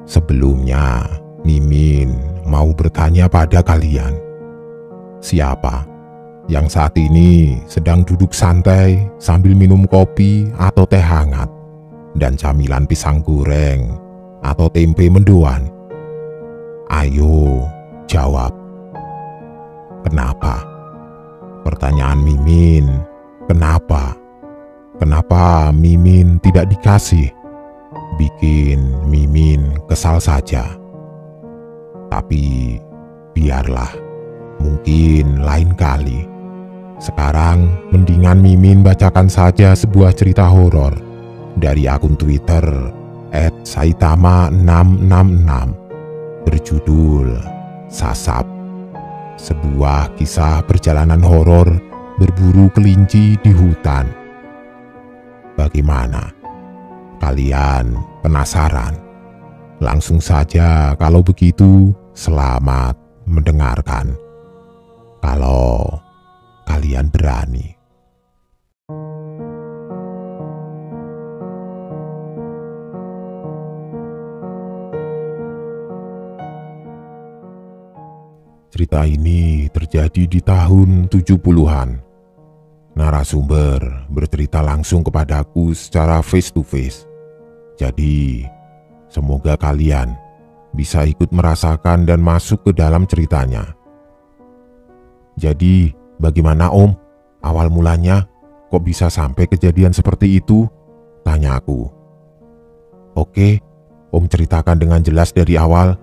Sebelumnya, Mimin mau bertanya pada kalian, siapa yang saat ini sedang duduk santai sambil minum kopi atau teh hangat dan camilan pisang goreng atau tempe mendoan? Ayo jawab. Kenapa? Pertanyaan Mimin, kenapa? Kenapa Mimin tidak dikasih? Bikin Mimin kesal saja. Tapi biarlah, mungkin lain kali. Sekarang mendingan Mimin bacakan saja sebuah cerita horor dari akun Twitter @saitama666 berjudul Sasap. Sebuah kisah perjalanan horor berburu kelinci di hutan. Bagaimana? Kalian penasaran? Langsung saja kalau begitu, selamat mendengarkan. Kalau kalian berani. Cerita ini terjadi di tahun 70-an. Narasumber bercerita langsung kepadaku secara face to face. Jadi, semoga kalian bisa ikut merasakan dan masuk ke dalam ceritanya. Jadi, bagaimana Om? Awal mulanya kok bisa sampai kejadian seperti itu? Tanya aku. Oke, Om ceritakan dengan jelas dari awal,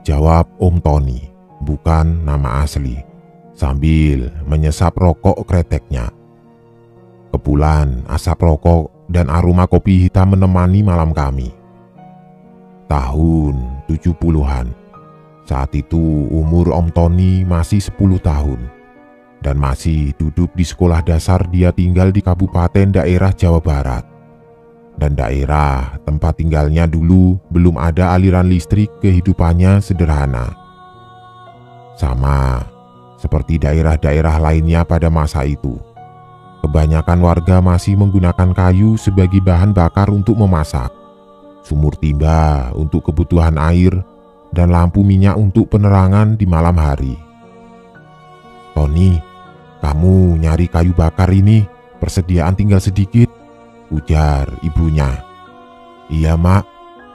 jawab Om Tony, bukan nama asli, sambil menyesap rokok kreteknya. Kepulan asap rokok dan aroma kopi hitam menemani malam kami. Tahun 70-an. Saat itu umur Om Tony masih 10 tahun dan masih duduk di sekolah dasar. Dia tinggal di Kabupaten daerah Jawa Barat. Dan daerah tempat tinggalnya dulu belum ada aliran listrik. Kehidupannya sederhana. Sama seperti daerah-daerah lainnya pada masa itu. Kebanyakan warga masih menggunakan kayu sebagai bahan bakar untuk memasak, sumur timba untuk kebutuhan air, dan lampu minyak untuk penerangan di malam hari. Tony, kamu nyari kayu bakar ini, persediaan tinggal sedikit, ujar ibunya. Iya mak,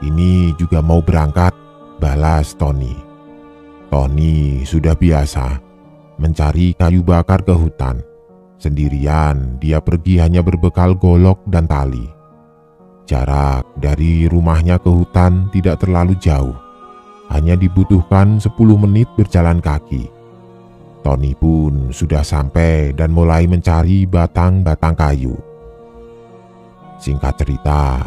ini juga mau berangkat, balas Tony. Tony sudah biasa mencari kayu bakar ke hutan. Sendirian dia pergi hanya berbekal golok dan tali. Jarak dari rumahnya ke hutan tidak terlalu jauh. Hanya dibutuhkan 10 menit berjalan kaki. Tony pun sudah sampai dan mulai mencari batang-batang kayu. Singkat cerita,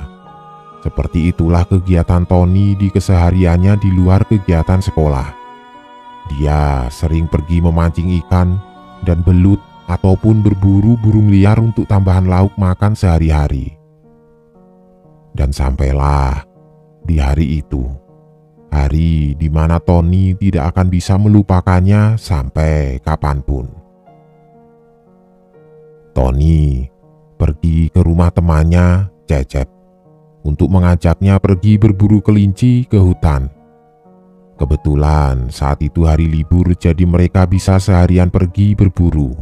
seperti itulah kegiatan Tony di kesehariannya di luar kegiatan sekolah. Dia sering pergi memancing ikan dan belut ataupun berburu burung liar untuk tambahan lauk makan sehari-hari. Dan sampailah di hari itu, hari di mana Tony tidak akan bisa melupakannya sampai kapanpun. Tony pergi ke rumah temannya, Cecep, untuk mengajaknya pergi berburu kelinci ke hutan. Kebetulan saat itu hari libur, jadi mereka bisa seharian pergi berburu.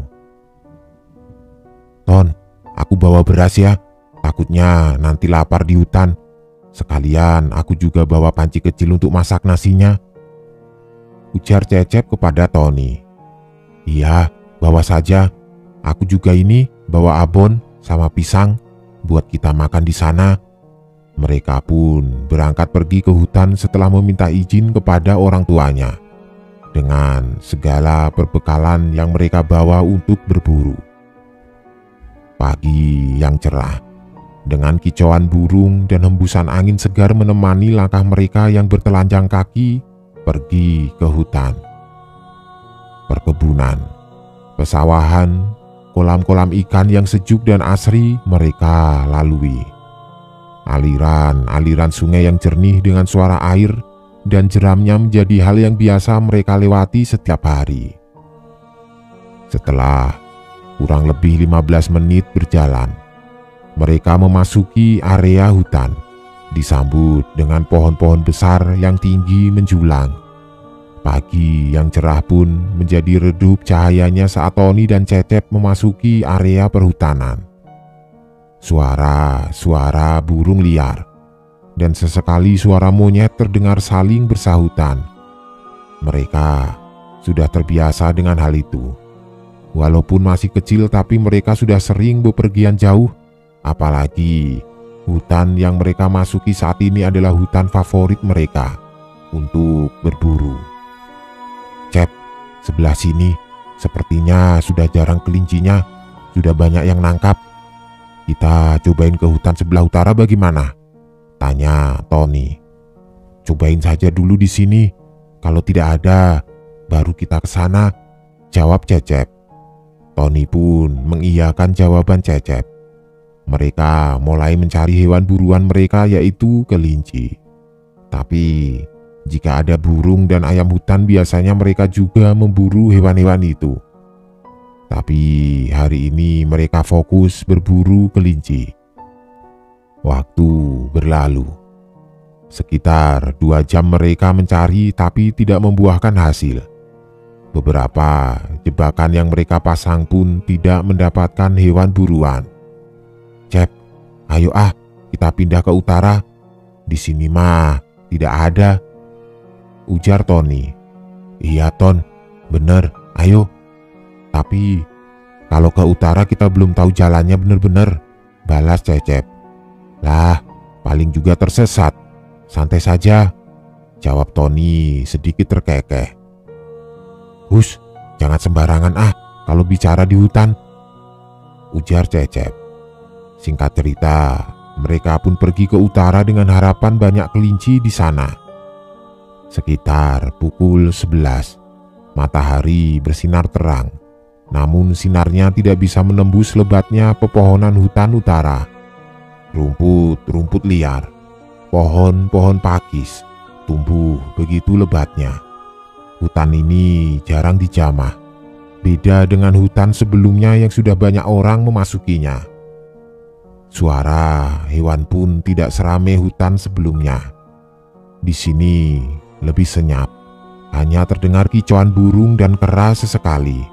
Ton, aku bawa beras ya, takutnya nanti lapar di hutan. Sekalian aku juga bawa panci kecil untuk masak nasinya, ujar Cecep kepada Tony. Iya, bawa saja. Aku juga ini bawa abon sama pisang buat kita makan di sana. Mereka pun berangkat pergi ke hutan setelah meminta izin kepada orang tuanya dengan segala perbekalan yang mereka bawa untuk berburu. Pagi yang cerah, dengan kicauan burung dan hembusan angin segar menemani langkah mereka yang bertelanjang kaki pergi ke hutan. Perkebunan, pesawahan, kolam-kolam ikan yang sejuk dan asri mereka lalui. Aliran-aliran sungai yang jernih dengan suara air dan jeramnya menjadi hal yang biasa mereka lewati setiap hari. Setelah kurang lebih 15 menit berjalan, mereka memasuki area hutan disambut dengan pohon-pohon besar yang tinggi menjulang. Pagi yang cerah pun menjadi redup cahayanya saat Tony dan Cecep memasuki area perhutanan. Suara-suara burung liar dan sesekali suara monyet terdengar saling bersahutan. Mereka sudah terbiasa dengan hal itu. Walaupun masih kecil, tapi mereka sudah sering bepergian jauh. Apalagi hutan yang mereka masuki saat ini adalah hutan favorit mereka untuk berburu. Cep, sebelah sini sepertinya sudah jarang kelincinya, sudah banyak yang nangkap. Kita cobain ke hutan sebelah utara bagaimana? Tanya Tony. Cobain saja dulu di sini. Kalau tidak ada, baru kita ke sana, jawab Cecep. Tony pun mengiyakan jawaban Cecep. Mereka mulai mencari hewan buruan mereka, yaitu kelinci. Tapi jika ada burung dan ayam hutan, biasanya mereka juga memburu hewan-hewan itu. Tapi hari ini mereka fokus berburu kelinci. Waktu berlalu. Sekitar 2 jam mereka mencari tapi tidak membuahkan hasil. Beberapa jebakan yang mereka pasang pun tidak mendapatkan hewan buruan. Cep, ayo kita pindah ke utara. Di sini mah tidak ada, ujar Tony. Iya Ton, bener, ayo. Tapi kalau ke utara kita belum tahu jalannya bener-bener, balas Cecep. Lah, paling juga tersesat. Santai saja, jawab Tony sedikit terkekeh. Hus, jangan sembarangan kalau bicara di hutan, ujar Cecep. Singkat cerita, mereka pun pergi ke utara dengan harapan banyak kelinci di sana. Sekitar pukul 11, matahari bersinar terang. Namun sinarnya tidak bisa menembus lebatnya pepohonan hutan utara. Rumput-rumput liar, pohon-pohon pakis tumbuh begitu lebatnya. Hutan ini jarang dijamah, beda dengan hutan sebelumnya yang sudah banyak orang memasukinya. Suara hewan pun tidak seramai hutan sebelumnya. Di sini lebih senyap, hanya terdengar kicauan burung dan kera sesekali.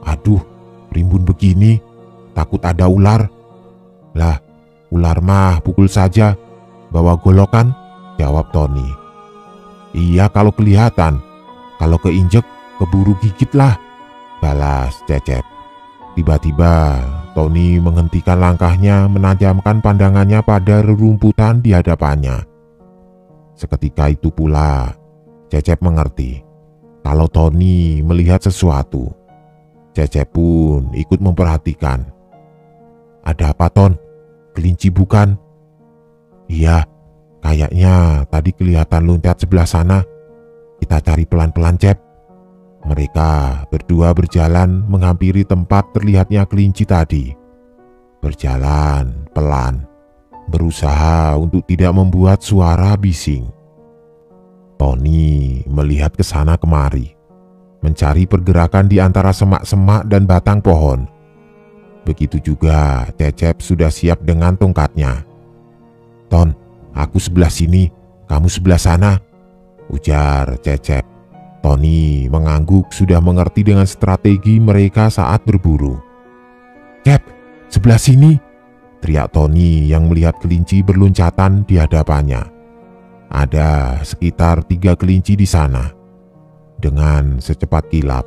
Aduh, rimbun begini, takut ada ular. Lah, ular mah pukul saja, bawa golokan, jawab Tony. Iya kalau kelihatan, kalau keinjek keburu gigit lah, balas Cecep. Tiba-tiba Tony menghentikan langkahnya, menajamkan pandangannya pada rerumputan di hadapannya. Seketika itu pula Cecep mengerti kalau Tony melihat sesuatu. Cecep pun ikut memperhatikan. Ada apa Ton? Kelinci bukan? Iya, kayaknya tadi kelihatan loncat sebelah sana. Kita cari pelan-pelan Cep. Mereka berdua berjalan menghampiri tempat terlihatnya kelinci tadi. Berjalan pelan, berusaha untuk tidak membuat suara bising. Tony melihat ke sana kemari, mencari pergerakan di antara semak-semak dan batang pohon. Begitu juga Cecep sudah siap dengan tongkatnya. Ton, aku sebelah sini, kamu sebelah sana, ujar Cecep. Tony mengangguk, sudah mengerti dengan strategi mereka saat berburu. Cep, sebelah sini, teriak Tony yang melihat kelinci berloncatan di hadapannya. Ada sekitar 3 kelinci di sana. Dengan secepat kilat,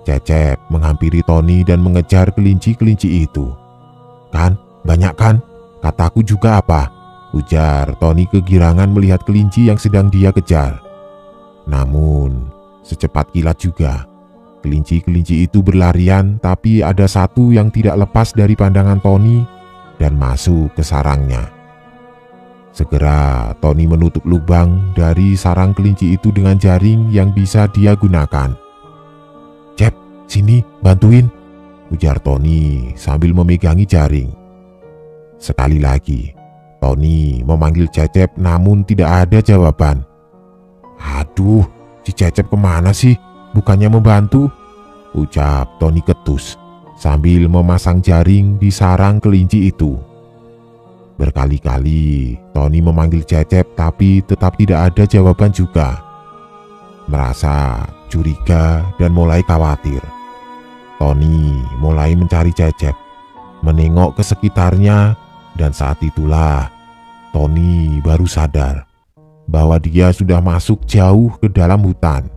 Cecep menghampiri Tony dan mengejar kelinci-kelinci itu. Kan, banyak kan? Kataku juga apa? Ujar Tony kegirangan melihat kelinci yang sedang dia kejar. Namun, secepat kilat juga, kelinci-kelinci itu berlarian, tapi ada satu yang tidak lepas dari pandangan Tony dan masuk ke sarangnya. Segera Tony menutup lubang dari sarang kelinci itu dengan jaring yang bisa dia gunakan. Cep, sini, bantuin, ujar Tony sambil memegangi jaring. Sekali lagi, Tony memanggil Cecep namun tidak ada jawaban. Aduh, si Cecep kemana sih? Bukannya membantu? Ucap Tony ketus sambil memasang jaring di sarang kelinci itu. Berkali-kali Tony memanggil Cecep tapi tetap tidak ada jawaban juga. Merasa curiga dan mulai khawatir, Tony mulai mencari Cecep, menengok ke sekitarnya, dan saat itulah Tony baru sadar bahwa dia sudah masuk jauh ke dalam hutan.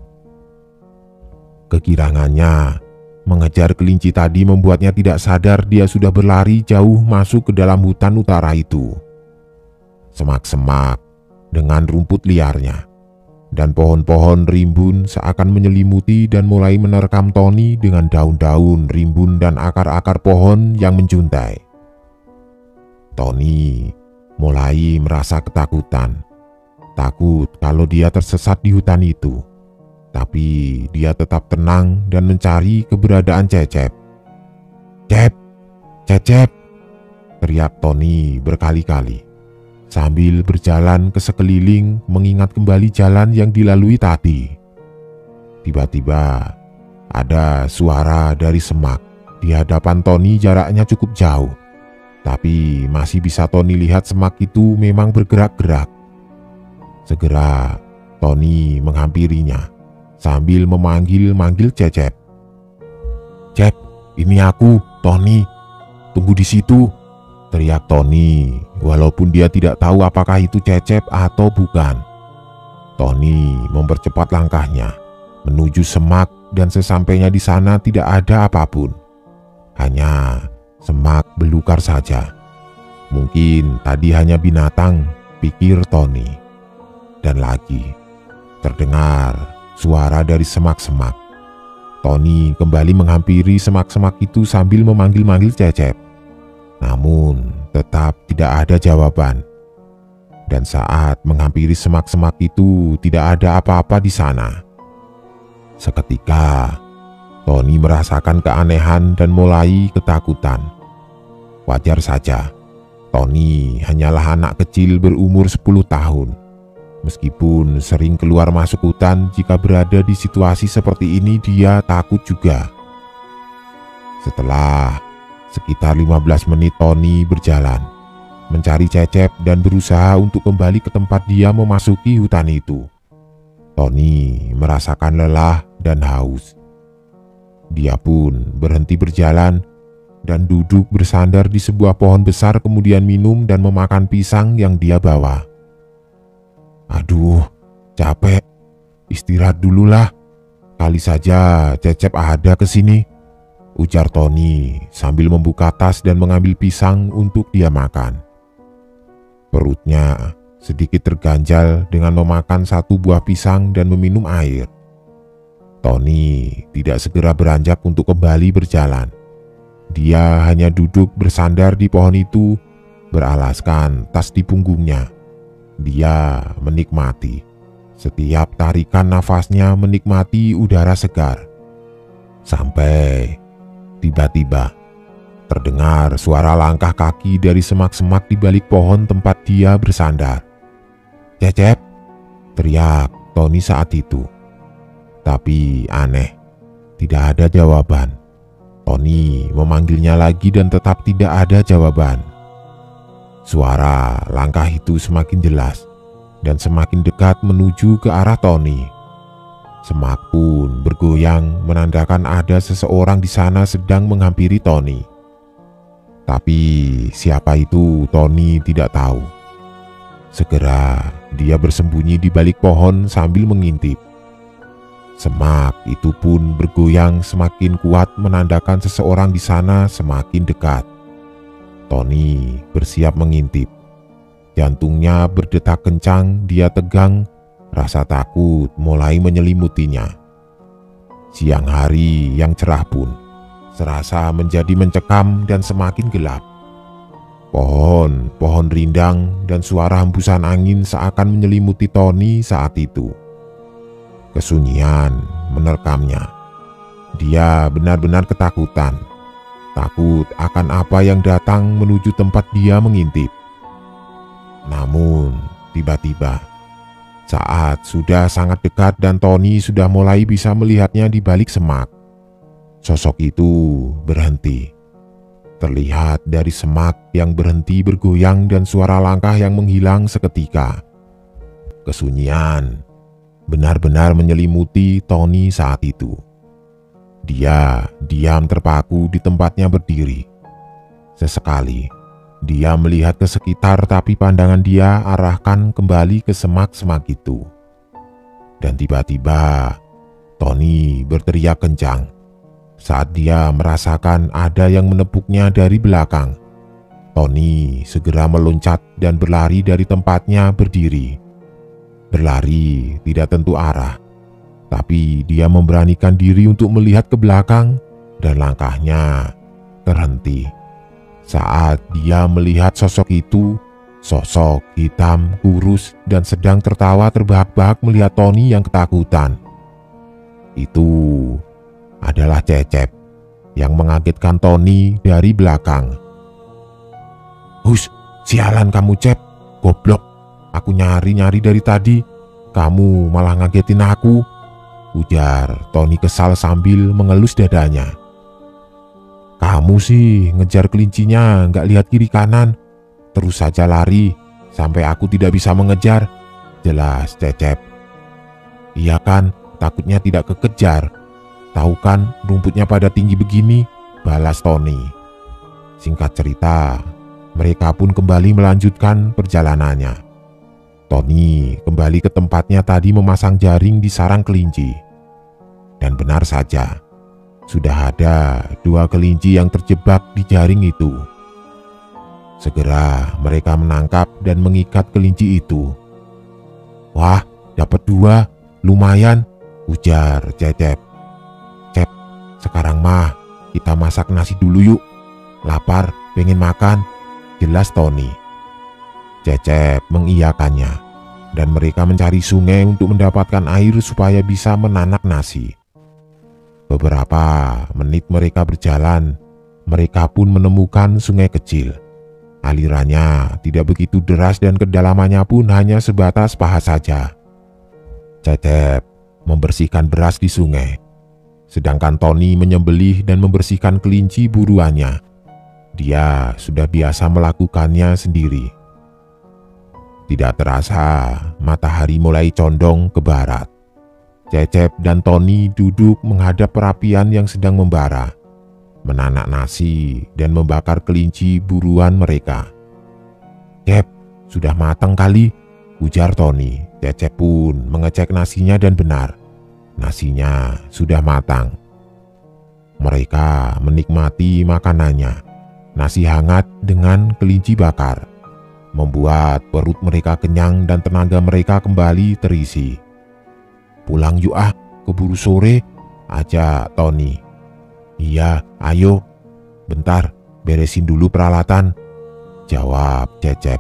Kegirangannya mengejar kelinci tadi membuatnya tidak sadar dia sudah berlari jauh masuk ke dalam hutan utara itu. Semak-semak dengan rumput liarnya dan pohon-pohon rimbun seakan menyelimuti dan mulai menerkam Tony dengan daun-daun rimbun dan akar-akar pohon yang menjuntai. Tony mulai merasa ketakutan, takut kalau dia tersesat di hutan itu. Tapi dia tetap tenang dan mencari keberadaan Cecep. "Cep, Cecep!" teriak Tony berkali-kali sambil berjalan ke sekeliling mengingat kembali jalan yang dilalui tadi. Tiba-tiba ada suara dari semak di hadapan Tony, jaraknya cukup jauh. Tapi masih bisa Tony lihat semak itu memang bergerak-gerak. Segera Tony menghampirinya sambil memanggil-manggil Cecep. "Cep, ini aku, Tony. Tunggu di situ," teriak Tony, walaupun dia tidak tahu apakah itu Cecep atau bukan. Tony mempercepat langkahnya menuju semak dan sesampainya di sana tidak ada apapun. Hanya semak belukar saja. Mungkin tadi hanya binatang, pikir Tony. Dan lagi terdengar suara dari semak-semak. Tony kembali menghampiri semak-semak itu sambil memanggil-manggil Cecep. Namun tetap tidak ada jawaban. Dan saat menghampiri semak-semak itu tidak ada apa-apa di sana. Seketika Tony merasakan keanehan dan mulai ketakutan. Wajar saja, Tony hanyalah anak kecil berumur 10 tahun. Meskipun sering keluar masuk hutan, jika berada di situasi seperti ini dia takut juga. Setelah sekitar 15 menit Tony berjalan, mencari Cecep dan berusaha untuk kembali ke tempat dia memasuki hutan itu. Tony merasakan lelah dan haus. Dia pun berhenti berjalan dan duduk bersandar di sebuah pohon besar, kemudian minum dan memakan pisang yang dia bawa. "Aduh, capek. Istirahat dululah. Kali saja Cecep ada ke sini," ujar Tony sambil membuka tas dan mengambil pisang untuk dia makan. Perutnya sedikit terganjal dengan memakan satu buah pisang dan meminum air. Tony tidak segera beranjak untuk kembali berjalan. Dia hanya duduk bersandar di pohon itu, beralaskan tas di punggungnya. Dia menikmati setiap tarikan nafasnya, menikmati udara segar. Sampai tiba-tiba terdengar suara langkah kaki dari semak-semak di balik pohon tempat dia bersandar. "Cecep!" teriak Tony saat itu. Tapi aneh, tidak ada jawaban. Tony memanggilnya lagi dan tetap tidak ada jawaban. Suara langkah itu semakin jelas dan semakin dekat menuju ke arah Tony. Semak pun bergoyang menandakan ada seseorang di sana sedang menghampiri Tony. Tapi siapa itu Tony tidak tahu. Segera dia bersembunyi di balik pohon sambil mengintip. Semak itu pun bergoyang semakin kuat menandakan seseorang di sana semakin dekat. Tony bersiap mengintip. Jantungnya berdetak kencang, dia tegang, rasa takut mulai menyelimutinya. Siang hari yang cerah pun serasa menjadi mencekam dan semakin gelap. Pohon rindang dan suara hembusan angin seakan menyelimuti Tony saat itu. Kesunyian menerkamnya. Dia benar-benar ketakutan. Takut akan apa yang datang menuju tempat dia mengintip. Namun tiba-tiba saat sudah sangat dekat dan Tony sudah mulai bisa melihatnya di balik semak, sosok itu berhenti. terlihat dari semak yang berhenti bergoyang dan suara langkah yang menghilang seketika. Kesunyian benar-benar menyelimuti Tony saat itu. Dia diam terpaku di tempatnya berdiri. Sesekali dia melihat ke sekitar, tapi pandangan dia arahkan kembali ke semak-semak itu. Dan tiba-tiba Tony berteriak kencang saat dia merasakan ada yang menepuknya dari belakang. Tony segera meloncat dan berlari dari tempatnya berdiri. Berlari tidak tentu arah, tapi dia memberanikan diri untuk melihat ke belakang dan langkahnya terhenti saat dia melihat sosok itu. Sosok hitam, kurus, dan sedang tertawa terbahak-bahak melihat Tony yang ketakutan. Itu adalah Cecep yang mengagetkan Tony dari belakang. "Hus, sialan kamu Cep, goblok. Aku nyari-nyari dari tadi, kamu malah ngagetin aku," ujar Tony kesal sambil mengelus dadanya. "Kamu sih ngejar kelincinya nggak lihat kiri kanan, terus saja lari sampai aku tidak bisa mengejar," jelas Cecep. "Iya kan, takutnya tidak kekejar. Tahu kan rumputnya pada tinggi begini," balas Tony. Singkat cerita, mereka pun kembali melanjutkan perjalanannya. Tony kembali ke tempatnya tadi memasang jaring di sarang kelinci. Dan benar saja, sudah ada 2 kelinci yang terjebak di jaring itu. Segera mereka menangkap dan mengikat kelinci itu. "Wah, dapat 2, lumayan," ujar Cecep. "Cep, sekarang mah kita masak nasi dulu yuk. Lapar, pengen makan," jelas Tony. Cecep mengiyakannya, dan mereka mencari sungai untuk mendapatkan air supaya bisa menanak nasi. Beberapa menit mereka berjalan, mereka pun menemukan sungai kecil. Alirannya tidak begitu deras dan kedalamannya pun hanya sebatas paha saja. Cecep membersihkan beras di sungai, sedangkan Tony menyembelih dan membersihkan kelinci buruannya. Dia sudah biasa melakukannya sendiri. Tidak terasa, matahari mulai condong ke barat. Cecep dan Tony duduk menghadap perapian yang sedang membara, menanak nasi dan membakar kelinci buruan mereka. "Cep, sudah matang kali," ujar Tony. Cecep pun mengecek nasinya dan benar, nasinya sudah matang. Mereka menikmati makanannya, nasi hangat dengan kelinci bakar, membuat perut mereka kenyang dan tenaga mereka kembali terisi. "Pulang yuk ah, keburu sore," ajak Tony. "Iya, ayo. Bentar, beresin dulu peralatan," jawab Cecep.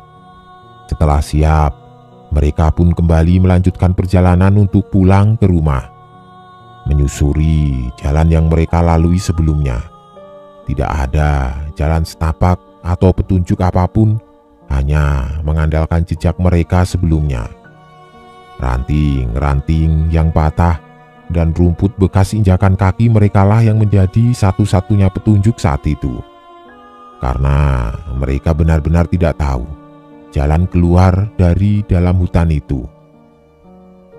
Setelah siap, mereka pun kembali melanjutkan perjalanan untuk pulang ke rumah. Menyusuri jalan yang mereka lalui sebelumnya. Tidak ada jalan setapak atau petunjuk apapun, hanya mengandalkan jejak mereka sebelumnya. Ranting-ranting yang patah dan rumput bekas injakan kaki merekalah yang menjadi satu-satunya petunjuk saat itu. Karena mereka benar-benar tidak tahu jalan keluar dari dalam hutan itu.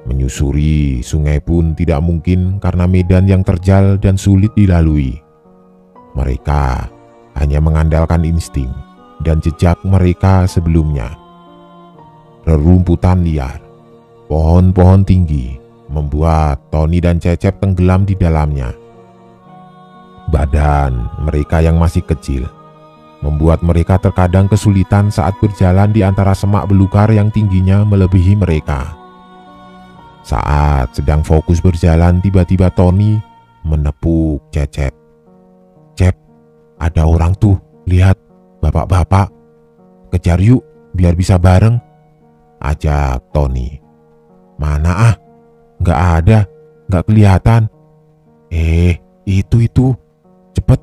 Menyusuri sungai pun tidak mungkin karena medan yang terjal dan sulit dilalui. Mereka hanya mengandalkan insting dan jejak mereka sebelumnya. Rerumputan liar, pohon-pohon tinggi membuat Tony dan Cecep tenggelam di dalamnya. Badan mereka yang masih kecil membuat mereka terkadang kesulitan saat berjalan di antara semak belukar yang tingginya melebihi mereka. Saat sedang fokus berjalan, tiba-tiba Tony menepuk Cecep. "Cep, ada orang tuh, lihat, bapak-bapak. Kejar yuk, biar bisa bareng," ajak Tony. "Mana ah? Nggak ada, nggak kelihatan." Itu, cepet,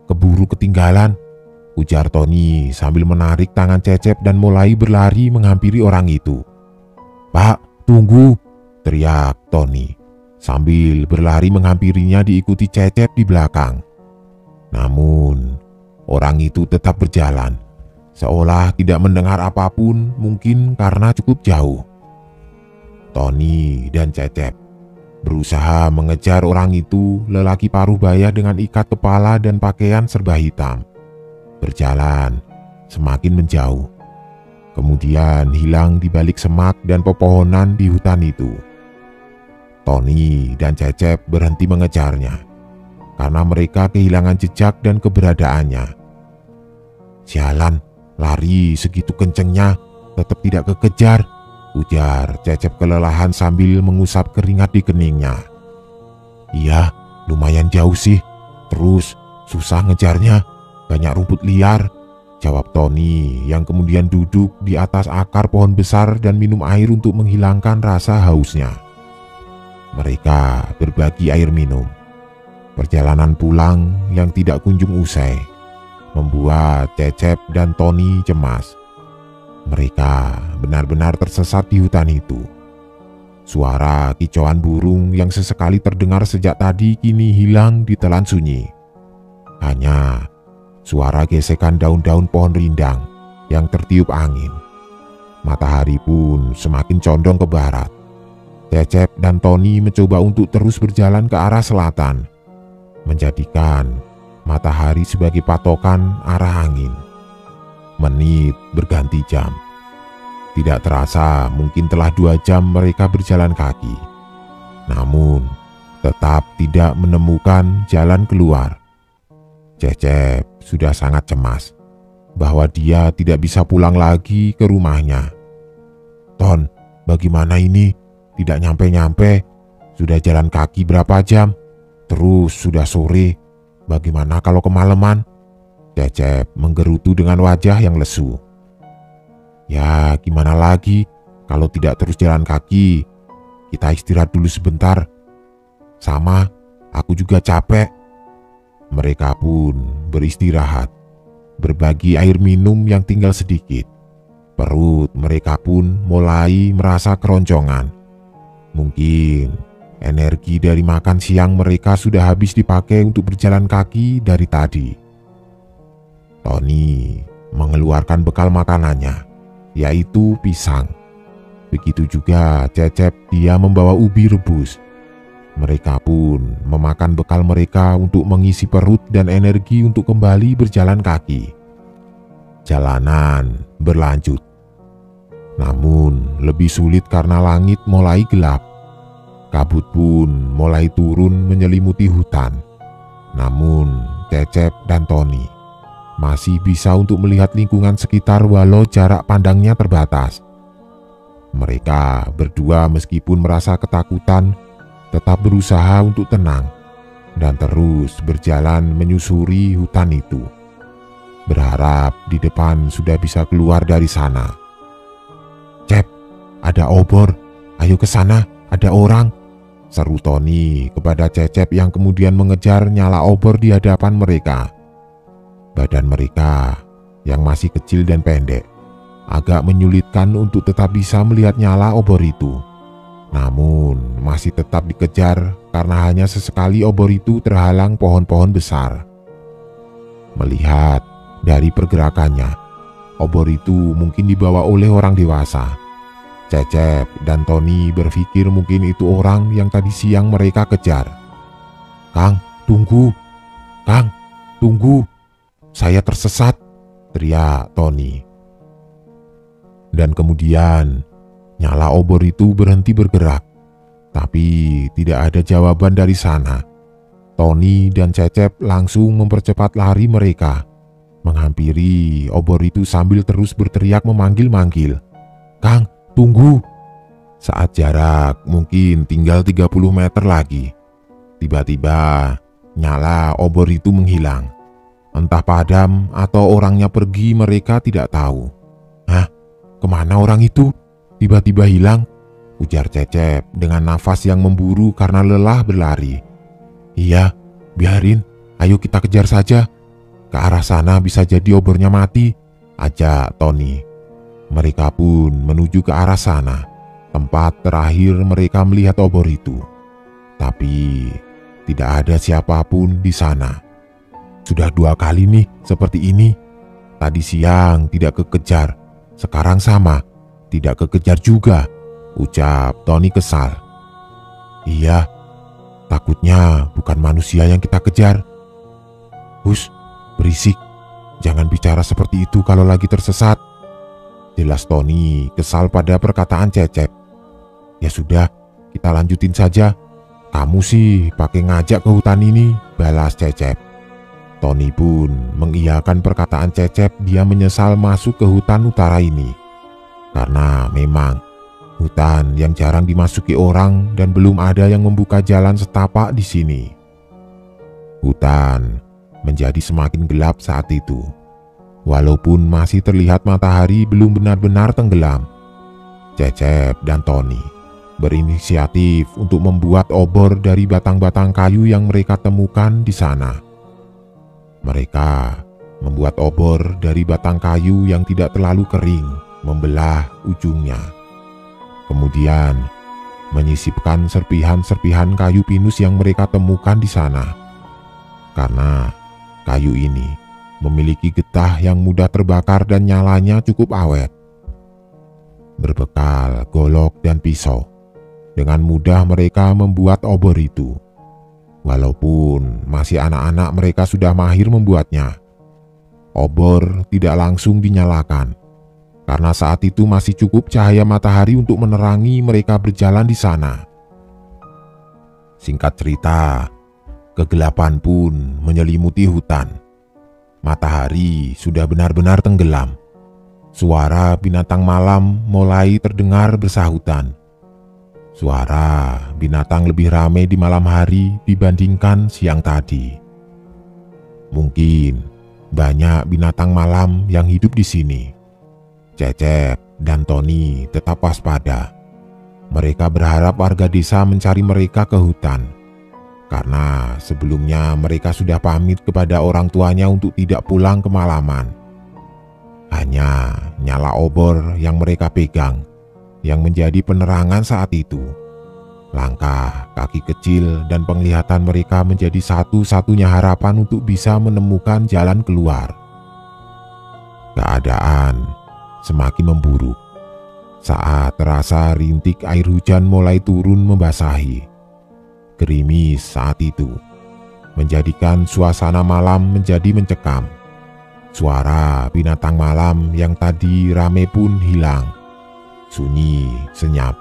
keburu ketinggalan," ujar Tony sambil menarik tangan Cecep dan mulai berlari menghampiri orang itu. "Pak, tunggu!" teriak Tony sambil berlari menghampirinya diikuti Cecep di belakang. Namun Orang itu tetap berjalan, seolah tidak mendengar apapun, mungkin karena cukup jauh. Tony dan Cecep berusaha mengejar orang itu, lelaki paruh baya dengan ikat kepala dan pakaian serba hitam. Berjalan semakin menjauh, kemudian hilang di balik semak dan pepohonan di hutan itu. Tony dan Cecep berhenti mengejarnya karena mereka kehilangan jejak dan keberadaannya. "Sialan, lari segitu kencengnya, tetap tidak kekejar," ujar Cecep kelelahan sambil mengusap keringat di keningnya. "Iya, lumayan jauh sih, terus susah ngejarnya, banyak rumput liar," jawab Tony yang kemudian duduk di atas akar pohon besar dan minum air untuk menghilangkan rasa hausnya. Mereka berbagi air minum. Perjalanan pulang yang tidak kunjung usai membuat Cecep dan Tony cemas. Mereka benar-benar tersesat di hutan itu. Suara kicauan burung yang sesekali terdengar sejak tadi kini hilang ditelan sunyi. Hanya suara gesekan daun-daun pohon rindang yang tertiup angin. Matahari pun semakin condong ke barat. Cecep dan Tony mencoba untuk terus berjalan ke arah selatan, menjadikan matahari sebagai patokan arah angin. Menit berganti jam. Tidak terasa mungkin telah 2 jam mereka berjalan kaki. Namun tetap tidak menemukan jalan keluar. Cecep sudah sangat cemas bahwa dia tidak bisa pulang lagi ke rumahnya. "Ton, bagaimana ini? Tidak nyampe-nyampe. Sudah jalan kaki berapa jam? Terus sudah sore, bagaimana kalau kemalaman?" Cecep menggerutu dengan wajah yang lesu. "Ya gimana lagi, kalau tidak terus jalan kaki, kita istirahat dulu sebentar. Sama, aku juga capek." Mereka pun beristirahat, berbagi air minum yang tinggal sedikit. Perut mereka pun mulai merasa keroncongan. Mungkin energi dari makan siang mereka sudah habis dipakai untuk berjalan kaki dari tadi. Tony mengeluarkan bekal makanannya, yaitu pisang. Begitu juga Cecep, dia membawa ubi rebus. Mereka pun memakan bekal mereka untuk mengisi perut dan energi untuk kembali berjalan kaki. Jalanan berlanjut. Namun lebih sulit karena langit mulai gelap. Kabut pun mulai turun menyelimuti hutan. Namun Cecep dan Tony masih bisa untuk melihat lingkungan sekitar walau jarak pandangnya terbatas. Mereka berdua meskipun merasa ketakutan, tetap berusaha untuk tenang dan terus berjalan menyusuri hutan itu. Berharap di depan sudah bisa keluar dari sana. "Cep, ada obor, ayo ke sana, ada orang," seru Tony kepada Cecep yang kemudian mengejar nyala obor di hadapan mereka. Badan mereka yang masih kecil dan pendek agak menyulitkan untuk tetap bisa melihat nyala obor itu. Namun masih tetap dikejar karena hanya sesekali obor itu terhalang pohon-pohon besar. Melihat dari pergerakannya, obor itu mungkin dibawa oleh orang dewasa. Cecep dan Tony berpikir mungkin itu orang yang tadi siang mereka kejar. "Kang, tunggu! Kang, tunggu! Saya tersesat!" teriak Tony. Dan kemudian nyala obor itu berhenti bergerak. Tapi tidak ada jawaban dari sana. Tony dan Cecep langsung mempercepat lari mereka, menghampiri obor itu sambil terus berteriak memanggil-manggil. "Kang, tunggu!" Saat jarak mungkin tinggal 30 meter lagi, tiba-tiba nyala obor itu menghilang. Entah padam atau orangnya pergi, mereka tidak tahu. "Hah? Kemana orang itu? Tiba-tiba hilang?" ujar Cecep dengan nafas yang memburu karena lelah berlari. "Iya, biarin, ayo kita kejar saja. Ke arah sana bisa jadi obornya mati," ajak Tony. Mereka pun menuju ke arah sana, tempat terakhir mereka melihat obor itu. Tapi tidak ada siapapun di sana. "Sudah 2 kali nih seperti ini? Tadi siang tidak kekejar, sekarang sama, tidak kekejar juga, ucap Tony kesal. Iya, takutnya bukan manusia yang kita kejar. Hus, berisik, jangan bicara seperti itu kalau lagi tersesat. Jelas Tony kesal pada perkataan Cecep. Ya sudah, kita lanjutin saja. Kamu sih pakai ngajak ke hutan ini, balas Cecep. Tony pun mengiyakan perkataan Cecep. Dia menyesal masuk ke hutan utara ini. Karena memang hutan yang jarang dimasuki orang dan belum ada yang membuka jalan setapak di sini. Hutan menjadi semakin gelap saat itu. Walaupun masih terlihat matahari belum benar-benar tenggelam. Cecep dan Tony berinisiatif untuk membuat obor dari batang-batang kayu yang mereka temukan di sana. Mereka membuat obor dari batang kayu yang tidak terlalu kering, membelah ujungnya. Kemudian menyisipkan serpihan-serpihan kayu pinus yang mereka temukan di sana. Karena kayu ini memiliki getah yang mudah terbakar dan nyalanya cukup awet. Berbekal golok dan pisau, dengan mudah mereka membuat obor itu. Walaupun masih anak-anak, mereka sudah mahir membuatnya. Obor tidak langsung dinyalakan, karena saat itu masih cukup cahaya matahari untuk menerangi mereka berjalan di sana. Singkat cerita, kegelapan pun menyelimuti hutan. Matahari sudah benar-benar tenggelam. Suara binatang malam mulai terdengar bersahutan. Suara binatang lebih ramai di malam hari dibandingkan siang tadi. Mungkin banyak binatang malam yang hidup di sini. Cecep dan Tony tetap waspada. Mereka berharap warga desa mencari mereka ke hutan. Karena sebelumnya mereka sudah pamit kepada orang tuanya untuk tidak pulang kemalaman. Hanya nyala obor yang mereka pegang yang menjadi penerangan saat itu. Langkah kaki kecil dan penglihatan mereka menjadi satu-satunya harapan untuk bisa menemukan jalan keluar. Keadaan semakin memburuk saat terasa rintik air hujan mulai turun membasahi. Gerimis saat itu menjadikan suasana malam menjadi mencekam. Suara binatang malam yang tadi ramai pun hilang. Sunyi, senyap.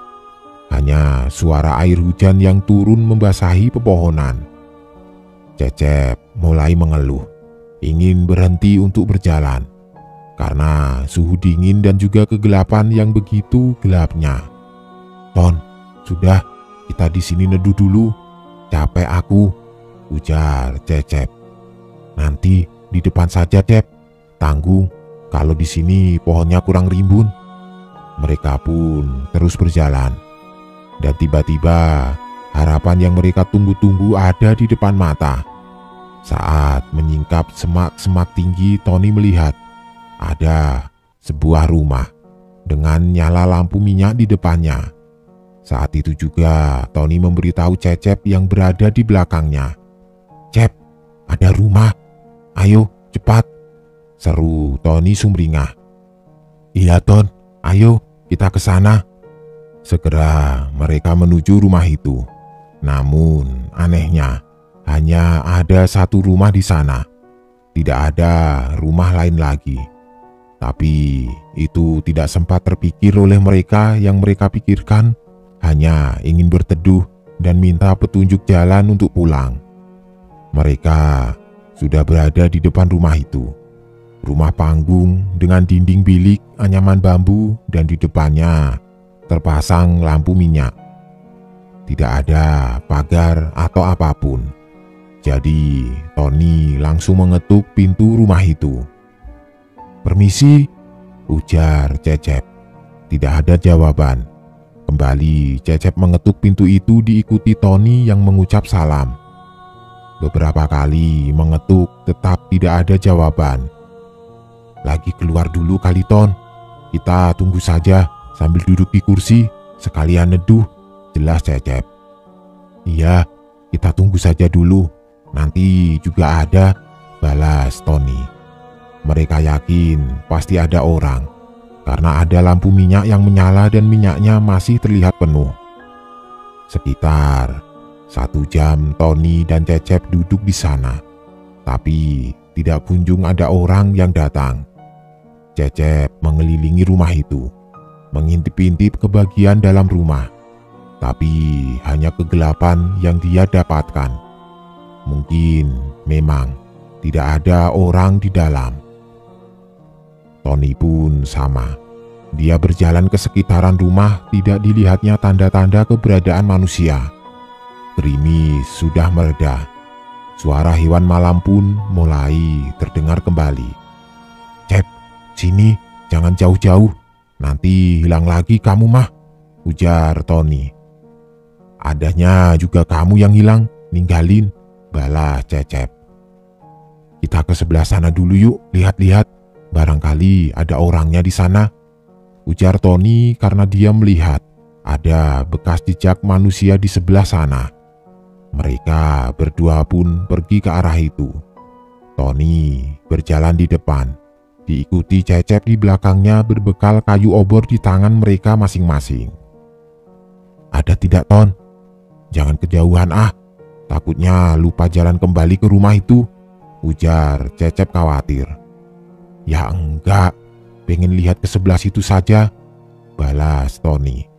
Hanya suara air hujan yang turun membasahi pepohonan. Cecep mulai mengeluh, ingin berhenti untuk berjalan. Karena suhu dingin dan juga kegelapan yang begitu gelapnya. Ton, sudah, kita di sini neduh dulu. Capek aku, ujar Cecep. Nanti di depan saja, Cep. Tanggung, kalau di sini pohonnya kurang rimbun. Mereka pun terus berjalan. Dan tiba-tiba harapan yang mereka tunggu-tunggu ada di depan mata. Saat menyingkap semak-semak tinggi, Tony melihat ada sebuah rumah dengan nyala lampu minyak di depannya. Saat itu juga Tony memberitahu Cecep yang berada di belakangnya. Cep, ada rumah. Ayo, cepat, seru Tony sumringah. Iya, Ton. Ayo, kita ke sana. Segera mereka menuju rumah itu. Namun anehnya, hanya ada satu rumah di sana. Tidak ada rumah lain lagi. Tapi itu tidak sempat terpikir oleh mereka. Yang mereka pikirkan hanya ingin berteduh dan minta petunjuk jalan untuk pulang. Mereka sudah berada di depan rumah itu. Rumah panggung dengan dinding bilik anyaman bambu dan di depannya terpasang lampu minyak. Tidak ada pagar atau apapun. Jadi Tony langsung mengetuk pintu rumah itu. Permisi, ujar Cecep. Tidak ada jawaban. Kembali Cecep mengetuk pintu itu diikuti Tony yang mengucap salam. Beberapa kali mengetuk tetap tidak ada jawaban. Lagi keluar dulu kali, Ton. Kita tunggu saja sambil duduk di kursi, sekalian neduh, jelas Cecep. Iya, kita tunggu saja dulu. Nanti juga ada, balas Tony. Mereka yakin pasti ada orang, karena ada lampu minyak yang menyala dan minyaknya masih terlihat penuh. Sekitar 1 jam Tony dan Cecep duduk di sana, tapi tidak kunjung ada orang yang datang. Cecep mengelilingi rumah itu, mengintip-intip ke bagian dalam rumah, tapi hanya kegelapan yang dia dapatkan. Mungkin memang tidak ada orang di dalam. Tony pun sama. Dia berjalan ke sekitaran rumah, tidak dilihatnya tanda-tanda keberadaan manusia. Gerimis sudah mereda. Suara hewan malam pun mulai terdengar kembali. "Cep, sini, jangan jauh-jauh. Nanti hilang lagi kamu mah," ujar Tony. "Adanya juga kamu yang hilang, ninggalin," balas Cecep. "Kita ke sebelah sana dulu yuk, lihat-lihat. Barangkali ada orangnya di sana," ujar Tony karena dia melihat ada bekas jejak manusia di sebelah sana. Mereka berdua pun pergi ke arah itu. Tony berjalan di depan, diikuti Cecep di belakangnya berbekal kayu obor di tangan mereka masing-masing. "Ada tidak, Ton? Jangan kejauhan takutnya lupa jalan kembali ke rumah itu," ujar Cecep khawatir. "Ya enggak, pengen lihat ke sebelah situ saja," balas Tony.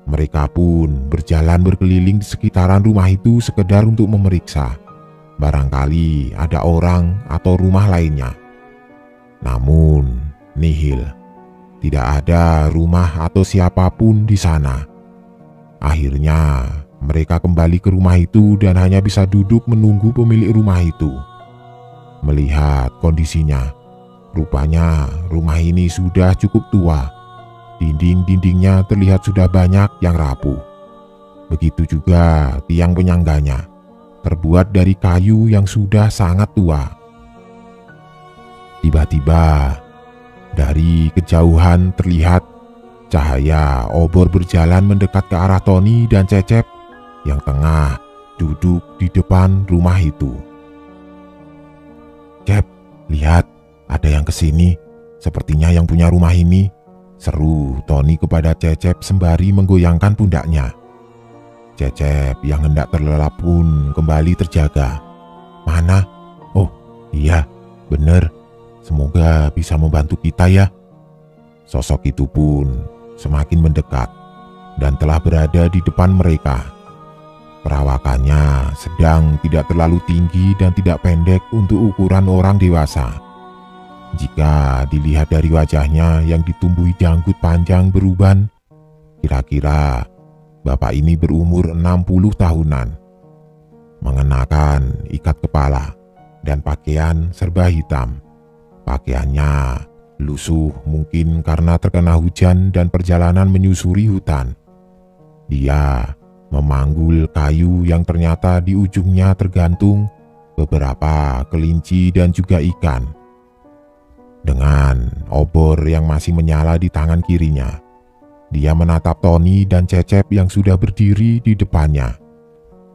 Mereka pun berjalan berkeliling di sekitaran rumah itu sekedar untuk memeriksa. Barangkali ada orang atau rumah lainnya. Namun, nihil. Tidak ada rumah atau siapapun di sana. Akhirnya, mereka kembali ke rumah itu dan hanya bisa duduk menunggu pemilik rumah itu. Melihat kondisinya, rupanya rumah ini sudah cukup tua. Dinding-dindingnya terlihat sudah banyak yang rapuh. Begitu juga tiang penyangganya, terbuat dari kayu yang sudah sangat tua. Tiba-tiba, dari kejauhan terlihat cahaya obor berjalan mendekat ke arah Tony dan Cecep yang tengah duduk di depan rumah itu. "Cep, lihat, ada yang kesini. Sepertinya yang punya rumah ini," seru Tony kepada Cecep sembari menggoyangkan pundaknya. Cecep yang hendak terlelap pun kembali terjaga. "Mana? Oh iya, bener. Semoga bisa membantu kita ya." Sosok itu pun semakin mendekat dan telah berada di depan mereka. Perawakannya sedang tidak terlalu tinggi dan tidak pendek untuk ukuran orang dewasa. Jika dilihat dari wajahnya yang ditumbuhi janggut panjang beruban, kira-kira bapak ini berumur 60 tahunan. Mengenakan ikat kepala dan pakaian serba hitam. Pakaiannya lusuh mungkin karena terkena hujan dan perjalanan menyusuri hutan. Dia memanggul kayu yang ternyata di ujungnya tergantung beberapa kelinci dan juga ikan. Dengan obor yang masih menyala di tangan kirinya, dia menatap Tony dan Cecep yang sudah berdiri di depannya,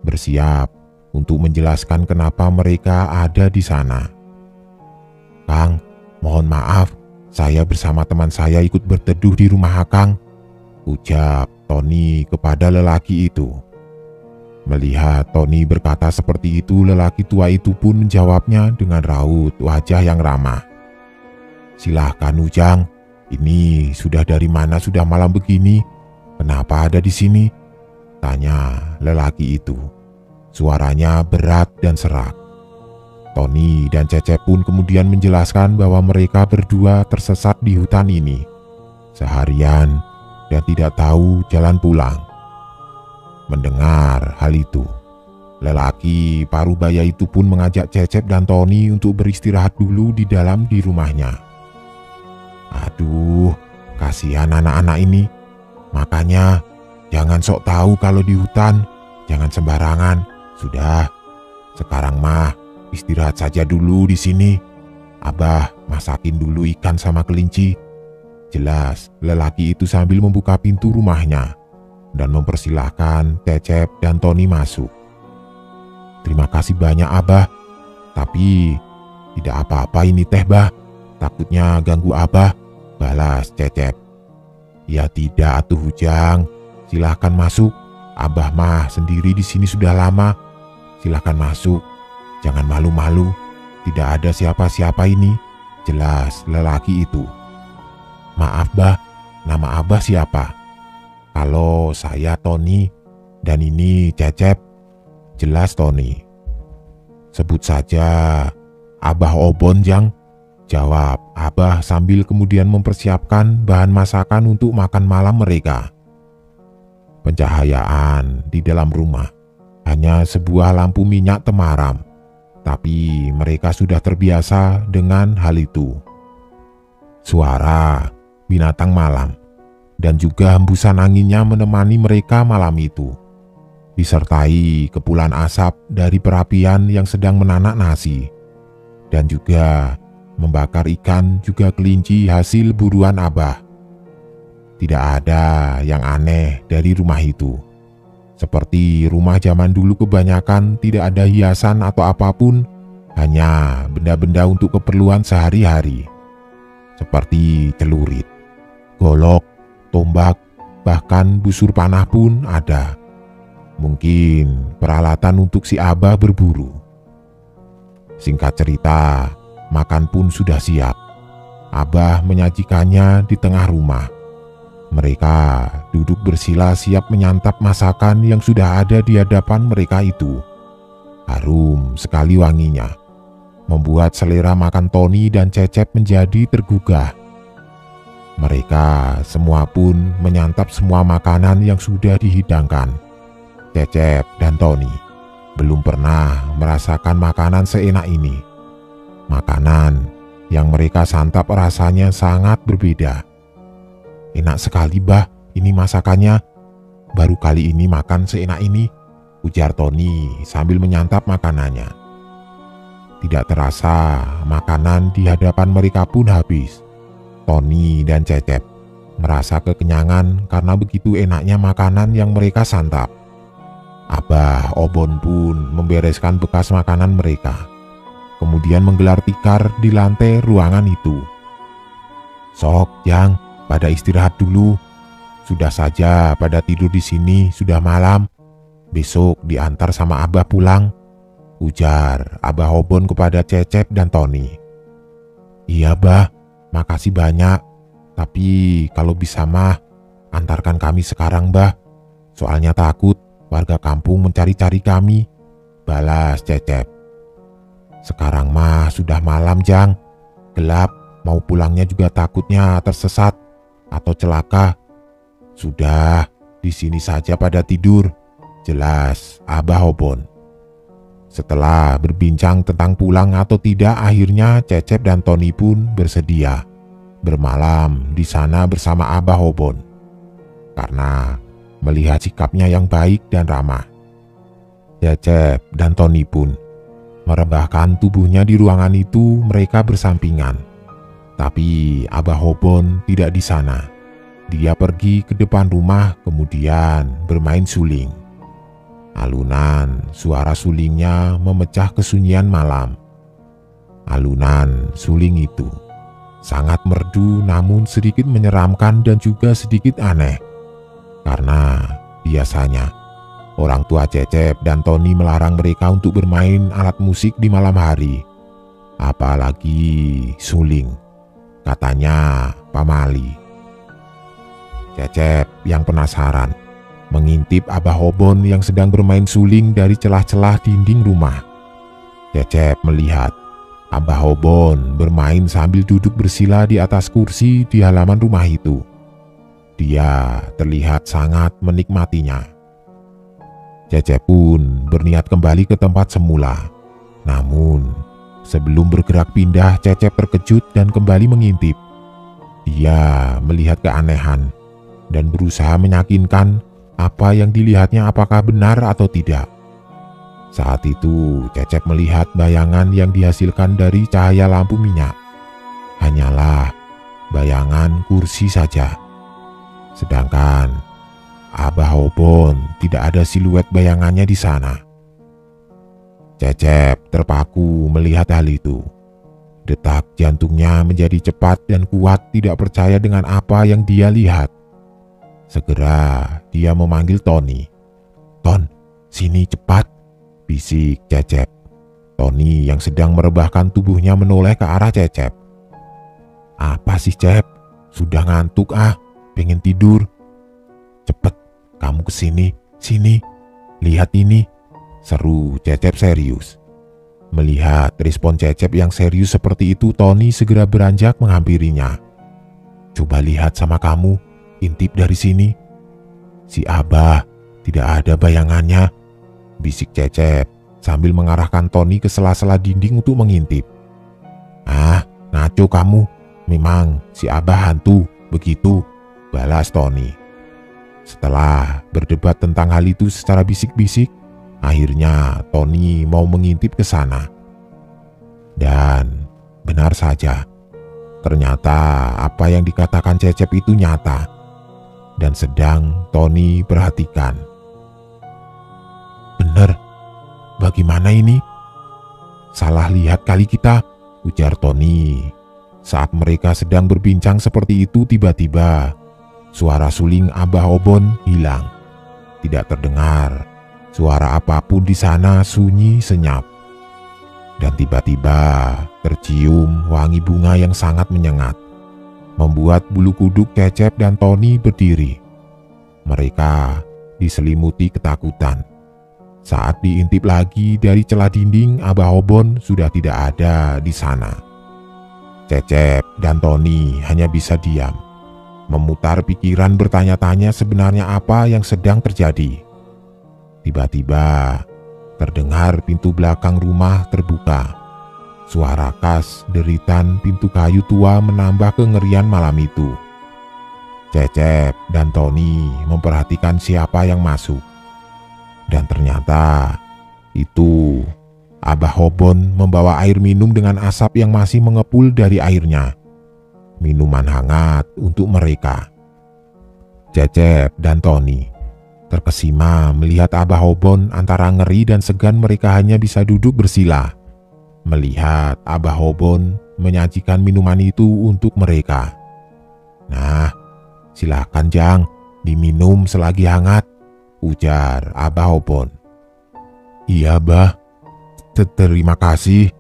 bersiap untuk menjelaskan kenapa mereka ada di sana. "Kang, mohon maaf, saya bersama teman saya ikut berteduh di rumah Akang," ucap Tony kepada lelaki itu. Melihat Tony berkata seperti itu, lelaki tua itu pun menjawabnya dengan raut wajah yang ramah. "Silahkan Ujang, ini sudah dari mana sudah malam begini? Kenapa ada di sini?" tanya lelaki itu. Suaranya berat dan serak. Tony dan Cecep pun kemudian menjelaskan bahwa mereka berdua tersesat di hutan ini seharian dan tidak tahu jalan pulang. Mendengar hal itu, lelaki parubaya itu pun mengajak Cecep dan Tony untuk beristirahat dulu di dalam di rumahnya. "Aduh, kasihan anak-anak ini. Makanya jangan sok tahu kalau di hutan, jangan sembarangan. Sudah, sekarang mah istirahat saja dulu di sini. Abah masakin dulu ikan sama kelinci," jelas lelaki itu sambil membuka pintu rumahnya dan mempersilahkan Cecep dan Tony masuk. "Terima kasih banyak Abah, tapi tidak apa-apa ini teh, Bah," Takutnya ganggu Abah, balas Cecep. Ya tidak atuh Ujang, silahkan masuk. Abah mah sendiri di sini sudah lama. Silahkan masuk, jangan malu-malu. Tidak ada siapa-siapa ini, jelas lelaki itu. Maaf Bah, nama Abah siapa? Kalau saya Tony, dan ini Cecep. Jelas Tony. Sebut saja Abah Obon Jang, jawab Abah sambil kemudian mempersiapkan bahan masakan untuk makan malam mereka. Pencahayaan di dalam rumah hanya sebuah lampu minyak temaram, tapi mereka sudah terbiasa dengan hal itu. Suara binatang malam dan juga hembusan anginnya menemani mereka malam itu, disertai kepulan asap dari perapian yang sedang menanak nasi, dan juga membakar ikan juga kelinci hasil buruan Abah. Tidak ada yang aneh dari rumah itu. Seperti rumah zaman dulu kebanyakan tidak ada hiasan atau apapun, hanya benda-benda untuk keperluan sehari-hari. Seperti celurit, golok, tombak, bahkan busur panah pun ada. Mungkin peralatan untuk si Abah berburu. Singkat cerita, makan pun sudah siap. Abah menyajikannya di tengah rumah. Mereka duduk bersila siap menyantap masakan yang sudah ada di hadapan mereka itu. Harum sekali wanginya, membuat selera makan Tony dan Cecep menjadi tergugah. Mereka semua pun menyantap semua makanan yang sudah dihidangkan. Cecep dan Tony belum pernah merasakan makanan seenak ini. Makanan yang mereka santap rasanya sangat berbeda. Enak sekali Bah, ini masakannya. Baru kali ini makan seenak ini, ujar Tony sambil menyantap makanannya. Tidak terasa makanan di hadapan mereka pun habis. Tony dan Cecep merasa kekenyangan karena begitu enaknya makanan yang mereka santap. Abah Obon pun membereskan bekas makanan mereka, kemudian menggelar tikar di lantai ruangan itu. Sok Jang, pada istirahat dulu. Sudah saja pada tidur di sini, sudah malam. Besok diantar sama Abah pulang, ujar Abah Obon kepada Cecep dan Tony. Iya Bah, makasih banyak. Tapi kalau bisa mah, antarkan kami sekarang Bah. Soalnya takut warga kampung mencari-cari kami, balas Cecep. Sekarang mah sudah malam Jang, gelap, mau pulangnya juga takutnya tersesat atau celaka. Sudah, di sini saja pada tidur, jelas Abah Obon. Setelah berbincang tentang pulang atau tidak, akhirnya Cecep dan Tony pun bersedia bermalam di sana bersama Abah Obon. Karena melihat sikapnya yang baik dan ramah, Cecep dan Tony pun merebahkan tubuhnya di ruangan itu. Mereka bersampingan. Tapi Abah Obon tidak di sana. Dia pergi ke depan rumah kemudian bermain suling. Alunan suara sulingnya memecah kesunyian malam. Alunan suling itu sangat merdu namun sedikit menyeramkan dan juga sedikit aneh. Karena biasanya orang tua Cecep dan Tony melarang mereka untuk bermain alat musik di malam hari. Apalagi suling, katanya pamali. Cecep yang penasaran mengintip Abah Obon yang sedang bermain suling dari celah-celah dinding rumah. Cecep melihat Abah Obon bermain sambil duduk bersila di atas kursi di halaman rumah itu. Dia terlihat sangat menikmatinya. Cecep pun berniat kembali ke tempat semula. Namun sebelum bergerak pindah, Cecep terkejut dan kembali mengintip. Dia melihat keanehan dan berusaha meyakinkan apa yang dilihatnya apakah benar atau tidak. Saat itu Cecep melihat bayangan yang dihasilkan dari cahaya lampu minyak. Hanyalah bayangan kursi saja. Sedangkan Abah Obon tidak ada siluet bayangannya di sana. Cecep terpaku melihat hal itu. Detak jantungnya menjadi cepat dan kuat, tidak percaya dengan apa yang dia lihat. Segera dia memanggil Tony. "Ton, sini cepat," bisik Cecep. Tony yang sedang merebahkan tubuhnya menoleh ke arah Cecep. "Apa sih, Cep? Sudah ngantuk pengen tidur." "Cepet, kamu kesini, sini, lihat ini," seru Cecep serius. Melihat respon Cecep yang serius seperti itu, Tony segera beranjak menghampirinya. "Coba lihat sama kamu, intip dari sini." "Si Abah, tidak ada bayangannya," bisik Cecep sambil mengarahkan Tony ke sela-sela dinding untuk mengintip. "Ngaco kamu, memang si Abah hantu, begitu," balas Tony. Setelah berdebat tentang hal itu secara bisik-bisik, akhirnya Tony mau mengintip ke sana. Dan benar saja, ternyata apa yang dikatakan Cecep itu nyata dan sedang Tony perhatikan. "Bener, bagaimana ini? Salah lihat kali kita," ujar Tony. Saat mereka sedang berbincang seperti itu, tiba-tiba suara suling Abah Obon hilang. Tidak terdengar suara apapun di sana, sunyi senyap. Dan tiba-tiba tercium wangi bunga yang sangat menyengat, membuat bulu kuduk Cecep dan Tony berdiri. Mereka diselimuti ketakutan. Saat diintip lagi dari celah dinding, Abah Obon sudah tidak ada di sana. Cecep dan Tony hanya bisa diam, memutar pikiran bertanya-tanya sebenarnya apa yang sedang terjadi. Tiba-tiba terdengar pintu belakang rumah terbuka. Suara khas deritan pintu kayu tua menambah kengerian malam itu. Cecep dan Tony memperhatikan siapa yang masuk. Dan ternyata itu Abah Obon membawa air minum dengan asap yang masih mengepul dari airnya. Minuman hangat untuk mereka. Cecep dan Tony terkesima melihat Abah Obon. Antara ngeri dan segan mereka hanya bisa duduk bersila melihat Abah Obon menyajikan minuman itu untuk mereka. "Nah, silakan Jang, diminum selagi hangat," ujar Abah Obon. "Iya, Bah. Terima kasih,"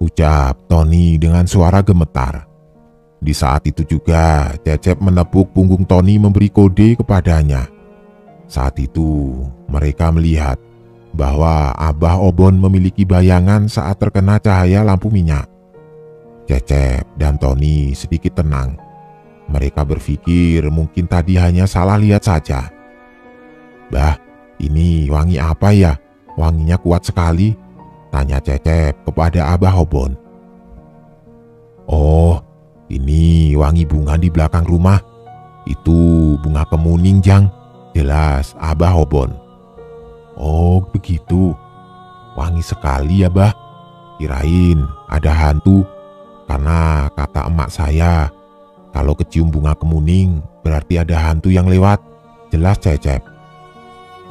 ucap Tony dengan suara gemetar. Di saat itu juga Cecep menepuk punggung Tony memberi kode kepadanya. Saat itu mereka melihat bahwa Abah Obon memiliki bayangan saat terkena cahaya lampu minyak. Cecep dan Tony sedikit tenang. Mereka berpikir mungkin tadi hanya salah lihat saja. "Bah, ini wangi apa ya? Wanginya kuat sekali," tanya Cecep kepada Abah Obon. "Oh, ini wangi bunga di belakang rumah. Itu bunga kemuning, Jang," jelas Abah Obon. "Oh, begitu. Wangi sekali ya, Bah. Kirain ada hantu, karena kata emak saya, kalau kecium bunga kemuning berarti ada hantu yang lewat," jelas Cecep.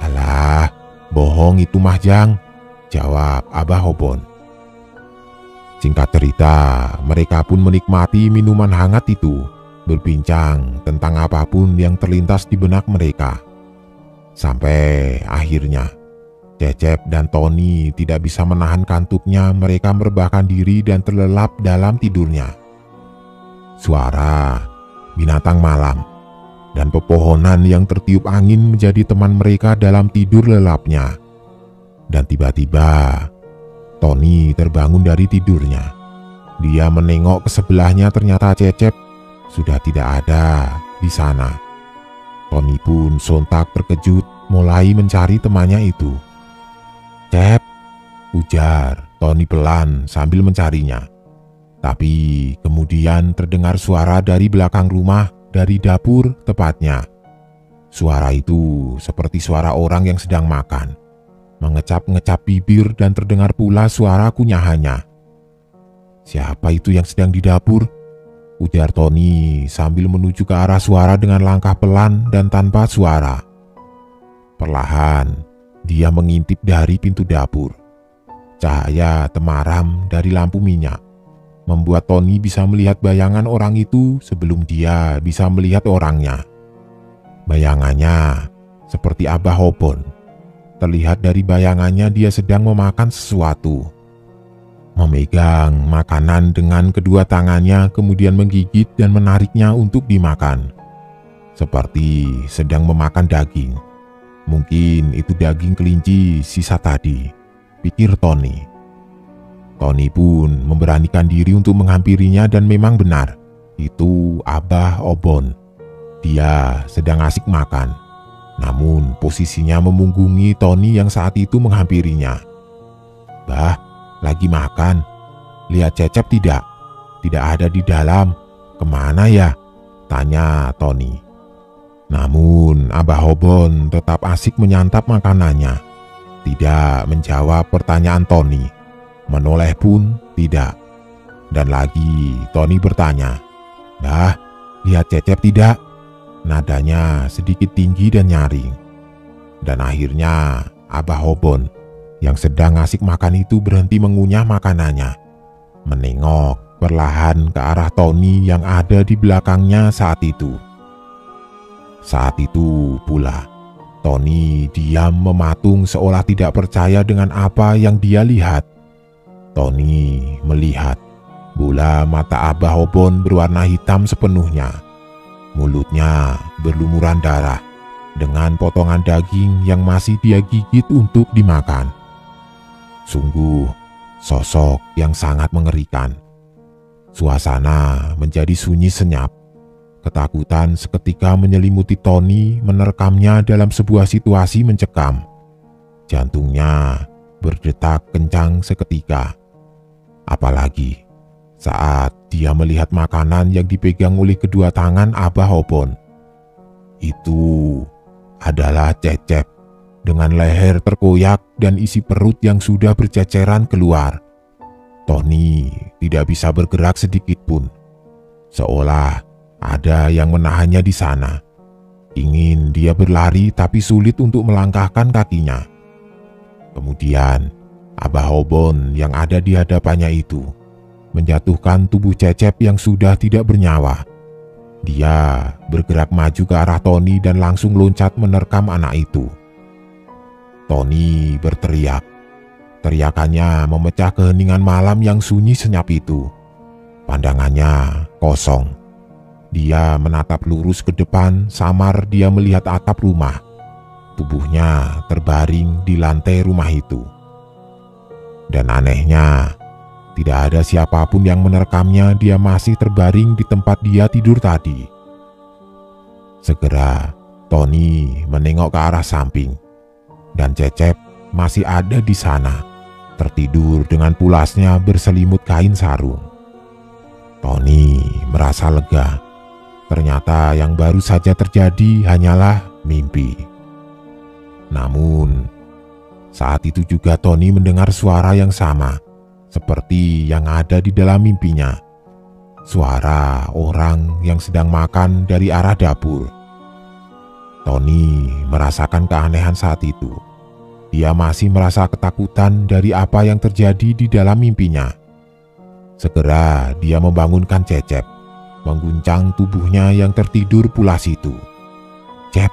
"Alah, bohong itu mah, Jang," jawab Abah Obon. Singkat cerita, mereka pun menikmati minuman hangat itu, berbincang tentang apapun yang terlintas di benak mereka. Sampai akhirnya, Cecep dan Tony tidak bisa menahan kantuknya. Mereka merebahkan diri dan terlelap dalam tidurnya. Suara binatang malam dan pepohonan yang tertiup angin menjadi teman mereka dalam tidur lelapnya. Dan tiba-tiba Tony terbangun dari tidurnya. Dia menengok ke sebelahnya, ternyata Cecep sudah tidak ada di sana. Tony pun sontak terkejut mulai mencari temannya itu. "Cep," ujar Tony pelan sambil mencarinya. Tapi kemudian terdengar suara dari belakang rumah, dari dapur tepatnya. Suara itu seperti suara orang yang sedang makan, mengecap-ngecap bibir, dan terdengar pula suara kunyahannya. "Siapa itu yang sedang di dapur?" ujar Tony sambil menuju ke arah suara dengan langkah pelan dan tanpa suara. Perlahan dia mengintip dari pintu dapur. Cahaya temaram dari lampu minyak membuat Tony bisa melihat bayangan orang itu sebelum dia bisa melihat orangnya. Bayangannya seperti Abah Obon. Terlihat dari bayangannya dia sedang memakan sesuatu. Memegang makanan dengan kedua tangannya, kemudian menggigit dan menariknya untuk dimakan. Seperti sedang memakan daging. Mungkin itu daging kelinci sisa tadi, pikir Tony. Tony pun memberanikan diri untuk menghampirinya dan memang benar, itu Abah Obon. Dia sedang asik makan. Namun posisinya memunggungi Tony yang saat itu menghampirinya. "Bah, lagi makan. Lihat Cecep tidak? Tidak ada di dalam. Kemana ya?" tanya Tony. Namun Abah Obon tetap asik menyantap makanannya. Tidak menjawab pertanyaan Tony. Menoleh pun tidak. Dan lagi Tony bertanya, "Bah, lihat Cecep tidak?" Nadanya sedikit tinggi dan nyaring. Dan akhirnya Abah Obon yang sedang asik makan itu berhenti mengunyah makanannya. Menengok perlahan ke arah Tony yang ada di belakangnya saat itu. Saat itu pula, Tony diam mematung seolah tidak percaya dengan apa yang dia lihat. Tony melihat bola mata Abah Obon berwarna hitam sepenuhnya. Mulutnya berlumuran darah dengan potongan daging yang masih dia gigit untuk dimakan. Sungguh sosok yang sangat mengerikan. Suasana menjadi sunyi senyap. Ketakutan seketika menyelimuti Tony, menerkamnya dalam sebuah situasi mencekam. Jantungnya berdetak kencang seketika. Apalagi saat dia melihat makanan yang dipegang oleh kedua tangan Abah Obon. Itu adalah Cecep dengan leher terkoyak dan isi perut yang sudah berceceran keluar. Tony tidak bisa bergerak sedikit pun. Seolah ada yang menahannya di sana. Ingin dia berlari tapi sulit untuk melangkahkan kakinya. Kemudian Abah Obon yang ada di hadapannya itu menjatuhkan tubuh Cecep yang sudah tidak bernyawa. Dia bergerak maju ke arah Tony dan langsung loncat menerkam anak itu. Tony berteriak. Teriakannya memecah keheningan malam yang sunyi senyap itu. Pandangannya kosong. Dia menatap lurus ke depan, samar dia melihat atap rumah. Tubuhnya terbaring di lantai rumah itu. Dan anehnya, tidak ada siapapun yang menerkamnya, dia masih terbaring di tempat dia tidur tadi. Segera, Tony menengok ke arah samping. Dan Cecep masih ada di sana, tertidur dengan pulasnya berselimut kain sarung. Tony merasa lega. Ternyata yang baru saja terjadi hanyalah mimpi. Namun, saat itu juga Tony mendengar suara yang sama, seperti yang ada di dalam mimpinya. Suara orang yang sedang makan dari arah dapur. Tony merasakan keanehan saat itu. Dia masih merasa ketakutan dari apa yang terjadi di dalam mimpinya. Segera dia membangunkan Cecep, mengguncang tubuhnya yang tertidur pulas itu. "Cep,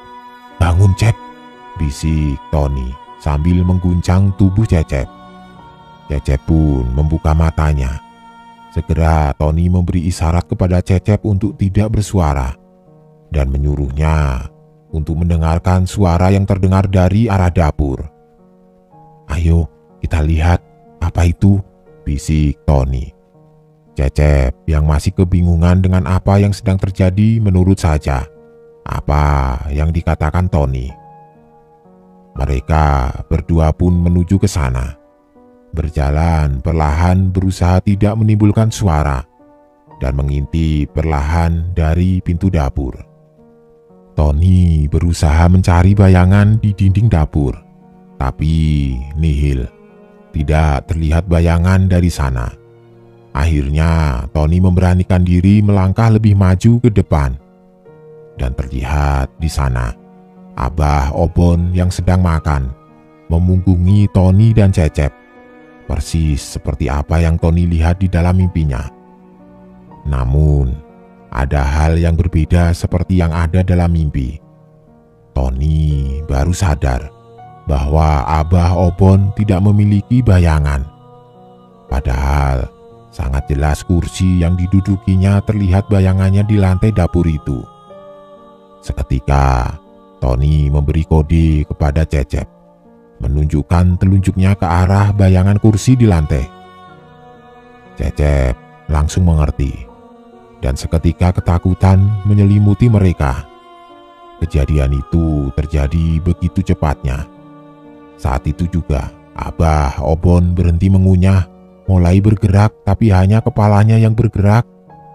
bangun Cep," bisik Tony sambil mengguncang tubuh Cecep. Cecep pun membuka matanya. Segera Tony memberi isyarat kepada Cecep untuk tidak bersuara dan menyuruhnya untuk mendengarkan suara yang terdengar dari arah dapur. "Ayo kita lihat apa itu," bisik Tony. Cecep yang masih kebingungan dengan apa yang sedang terjadi menurut saja apa yang dikatakan Tony. Mereka berdua pun menuju ke sana. Berjalan perlahan berusaha tidak menimbulkan suara dan mengintip perlahan dari pintu dapur. Tony berusaha mencari bayangan di dinding dapur, tapi nihil. Tidak terlihat bayangan dari sana. Akhirnya Tony memberanikan diri melangkah lebih maju ke depan. Dan terlihat di sana Abah Obon yang sedang makan, memunggungi Tony dan Cecep. Persis seperti apa yang Tony lihat di dalam mimpinya. Namun, ada hal yang berbeda seperti yang ada dalam mimpi. Tony baru sadar bahwa Abah Obon tidak memiliki bayangan. Padahal sangat jelas kursi yang didudukinya terlihat bayangannya di lantai dapur itu. Seketika, Tony memberi kode kepada Cecep, menunjukkan telunjuknya ke arah bayangan kursi di lantai. Cecep langsung mengerti, dan seketika ketakutan menyelimuti mereka. Kejadian itu terjadi begitu cepatnya. Saat itu juga Abah Obon berhenti mengunyah, mulai bergerak, tapi hanya kepalanya yang bergerak,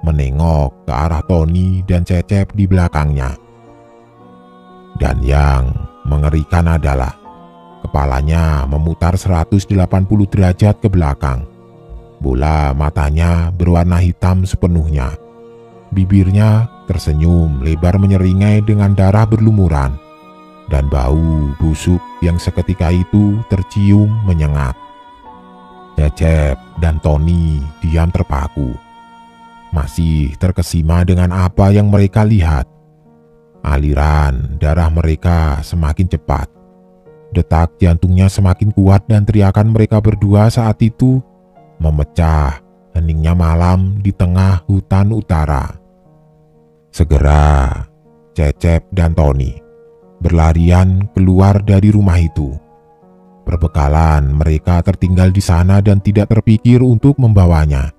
menengok ke arah Tony dan Cecep di belakangnya. Dan yang mengerikan adalah kepalanya memutar 180 derajat ke belakang. Bola matanya berwarna hitam sepenuhnya. Bibirnya tersenyum lebar menyeringai dengan darah berlumuran. Dan bau busuk yang seketika itu tercium menyengat. Cecep dan Tony diam terpaku. Masih terkesima dengan apa yang mereka lihat. Aliran darah mereka semakin cepat. Detak jantungnya semakin kuat dan teriakan mereka berdua saat itu memecah heningnya malam di tengah hutan utara. Segera, Cecep dan Tony berlarian keluar dari rumah itu. Perbekalan mereka tertinggal di sana dan tidak terpikir untuk membawanya.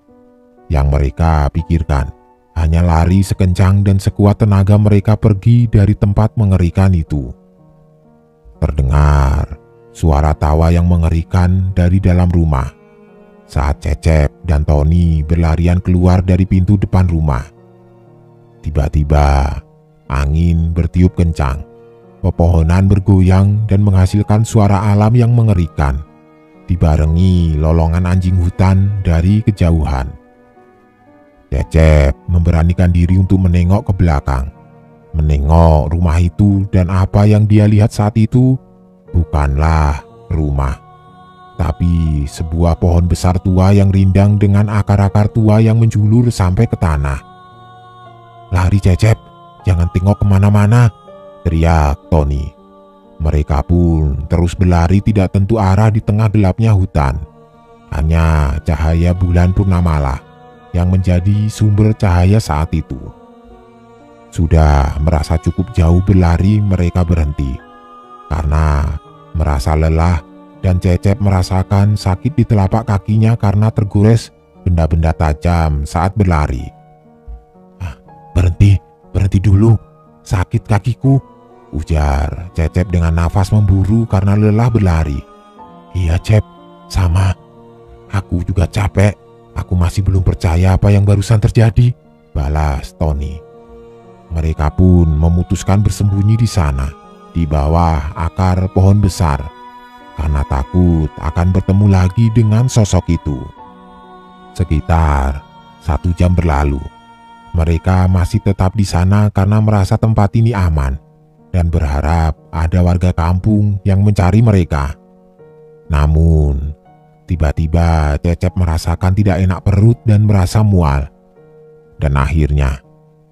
Yang mereka pikirkan hanya lari sekencang dan sekuat tenaga mereka pergi dari tempat mengerikan itu. Terdengar suara tawa yang mengerikan dari dalam rumah saat Cecep dan Tony berlarian keluar dari pintu depan rumah. Tiba-tiba angin bertiup kencang, pepohonan bergoyang dan menghasilkan suara alam yang mengerikan, dibarengi lolongan anjing hutan dari kejauhan. Cecep memberanikan diri untuk menengok ke belakang, menengok rumah itu, dan apa yang dia lihat saat itu bukanlah rumah, tapi sebuah pohon besar tua yang rindang dengan akar-akar tua yang menjulur sampai ke tanah. "Lari Cecep, jangan tengok kemana-mana," teriak Tony. Mereka pun terus berlari tidak tentu arah di tengah gelapnya hutan. Hanya cahaya bulan purnamalah yang menjadi sumber cahaya saat itu. Sudah merasa cukup jauh berlari, mereka berhenti karena merasa lelah, dan Cecep merasakan sakit di telapak kakinya karena tergores benda-benda tajam saat berlari. Berhenti dulu, sakit kakiku," ujar Cecep dengan nafas memburu karena lelah berlari. "Iya Cep, sama. Aku juga capek. Aku masih belum percaya apa yang barusan terjadi," balas Tony. Mereka pun memutuskan bersembunyi di sana, di bawah akar pohon besar, karena takut akan bertemu lagi dengan sosok itu. Sekitar 1 jam berlalu. Mereka masih tetap di sana karena merasa tempat ini aman dan berharap ada warga kampung yang mencari mereka. Namun, tiba-tiba Cecep merasakan tidak enak perut dan merasa mual. Dan akhirnya,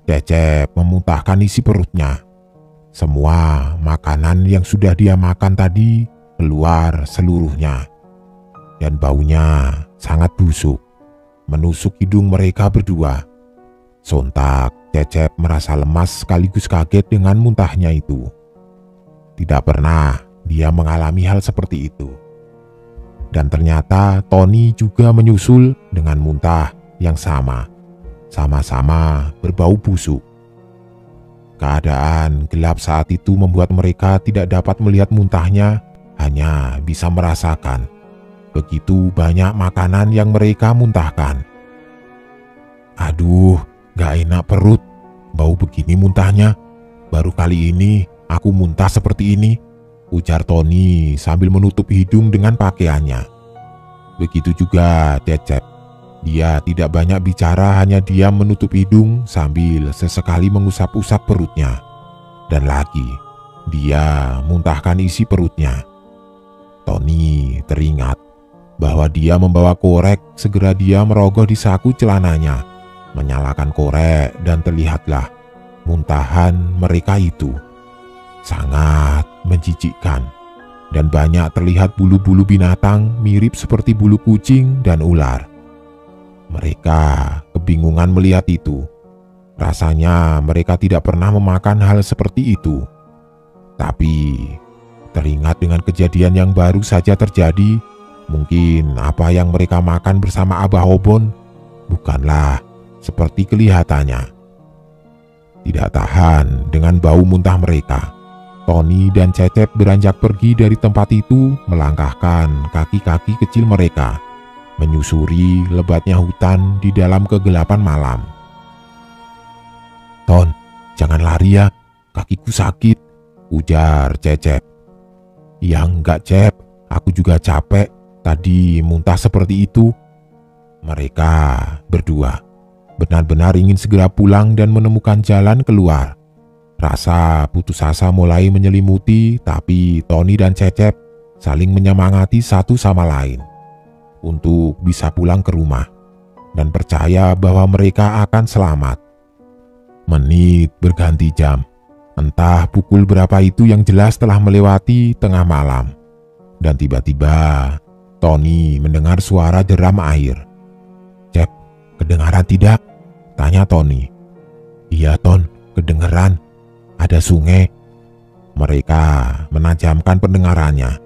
Cecep memuntahkan isi perutnya. Semua makanan yang sudah dia makan tadi keluar seluruhnya. Dan baunya sangat busuk, menusuk hidung mereka berdua. Sontak Cecep merasa lemas sekaligus kaget dengan muntahnya itu. Tidak pernah dia mengalami hal seperti itu. Dan ternyata Tony juga menyusul dengan muntah yang sama-sama berbau busuk. Keadaan gelap saat itu membuat mereka tidak dapat melihat muntahnya, hanya bisa merasakan begitu banyak makanan yang mereka muntahkan. "Aduh, gak enak perut, bau begini muntahnya. Baru kali ini aku muntah seperti ini," ujar Tony sambil menutup hidung dengan pakaiannya. Begitu juga Cecep. Dia tidak banyak bicara, hanya diam menutup hidung sambil sesekali mengusap-usap perutnya. Dan lagi, dia muntahkan isi perutnya. Tony teringat bahwa dia membawa korek, segera dia merogoh di saku celananya. menyalakan korek dan terlihatlah muntahan mereka itu. Sangat menjijikkan dan banyak terlihat bulu-bulu binatang mirip seperti bulu kucing dan ular. Mereka kebingungan melihat itu. Rasanya mereka tidak pernah memakan hal seperti itu. Tapi teringat dengan kejadian yang baru saja terjadi, mungkin apa yang mereka makan bersama Abah Obon bukanlah seperti kelihatannya. Tidak tahan dengan bau muntah mereka, Tony dan Cecep beranjak pergi dari tempat itu, melangkahkan kaki-kaki kecil mereka, menyusuri lebatnya hutan di dalam kegelapan malam. "Ton, jangan lari ya, kakiku sakit," ujar Cecep. "Ya enggak, Cep, aku juga capek, tadi muntah seperti itu." Mereka berdua benar-benar ingin segera pulang dan menemukan jalan keluar. Rasa putus asa mulai menyelimuti, tapi Tony dan Cecep saling menyemangati satu sama lain untuk bisa pulang ke rumah dan percaya bahwa mereka akan selamat. Menit berganti jam, entah pukul berapa itu yang jelas telah melewati tengah malam. Dan tiba-tiba Tony mendengar suara deram air. "Cep, kedengaran tidak?" tanya Tony. "Iya Ton, kedengaran. Ada sungai." Mereka menajamkan pendengarannya,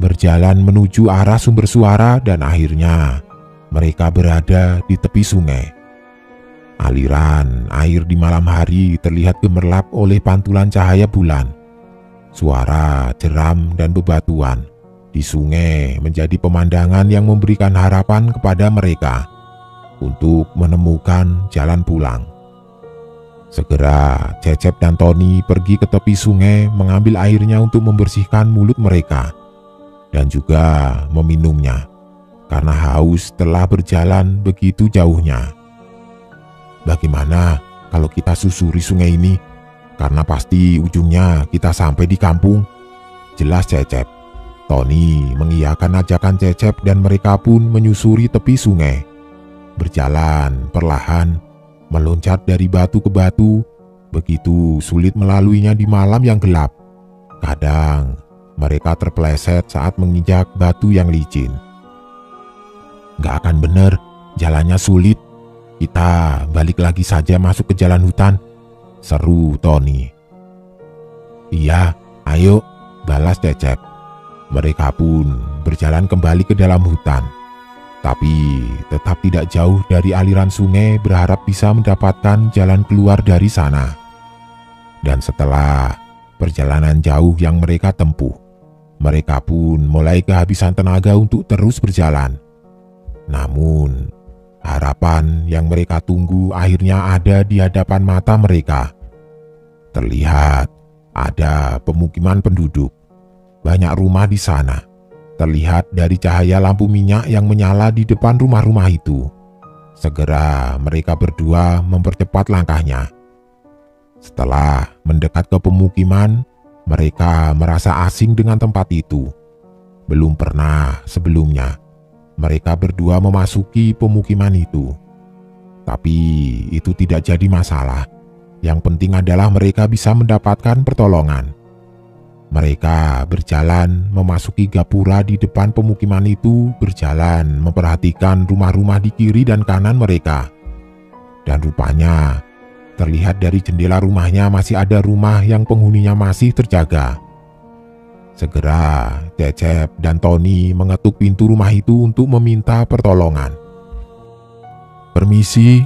berjalan menuju arah sumber suara dan akhirnya mereka berada di tepi sungai. Aliran air di malam hari terlihat gemerlap oleh pantulan cahaya bulan. Suara jeram dan bebatuan di sungai menjadi pemandangan yang memberikan harapan kepada mereka untuk menemukan jalan pulang. Segera Cecep dan Tony pergi ke tepi sungai mengambil airnya untuk membersihkan mulut mereka dan juga meminumnya karena haus telah berjalan begitu jauhnya. "Bagaimana kalau kita susuri sungai ini? Karena pasti ujungnya kita sampai di kampung," jelas Cecep. Tony mengiyakan ajakan Cecep dan mereka pun menyusuri tepi sungai. Berjalan perlahan, meloncat dari batu ke batu, begitu sulit melaluinya di malam yang gelap. Kadang mereka terpeleset saat menginjak batu yang licin. "Gak akan bener, jalannya sulit. Kita balik lagi saja masuk ke jalan hutan," seru Tony. "Iya, ayo," balas Cecep. Mereka pun berjalan kembali ke dalam hutan. Tapi tetap tidak jauh dari aliran sungai, berharap bisa mendapatkan jalan keluar dari sana. Dan setelah perjalanan jauh yang mereka tempuh, mereka pun mulai kehabisan tenaga untuk terus berjalan. Namun, harapan yang mereka tunggu akhirnya ada di hadapan mata mereka. Terlihat ada pemukiman penduduk. Banyak rumah di sana. Terlihat dari cahaya lampu minyak yang menyala di depan rumah-rumah itu. Segera mereka berdua mempercepat langkahnya. Setelah mendekat ke pemukiman, mereka merasa asing dengan tempat itu. Belum pernah sebelumnya mereka berdua memasuki pemukiman itu. Tapi itu tidak jadi masalah. Yang penting adalah mereka bisa mendapatkan pertolongan. Mereka berjalan memasuki gapura di depan pemukiman itu, berjalan memperhatikan rumah-rumah di kiri dan kanan mereka. Dan rupanya terlihat dari jendela rumahnya masih ada rumah yang penghuninya masih terjaga. Segera Cecep dan Tony mengetuk pintu rumah itu untuk meminta pertolongan. "Permisi,"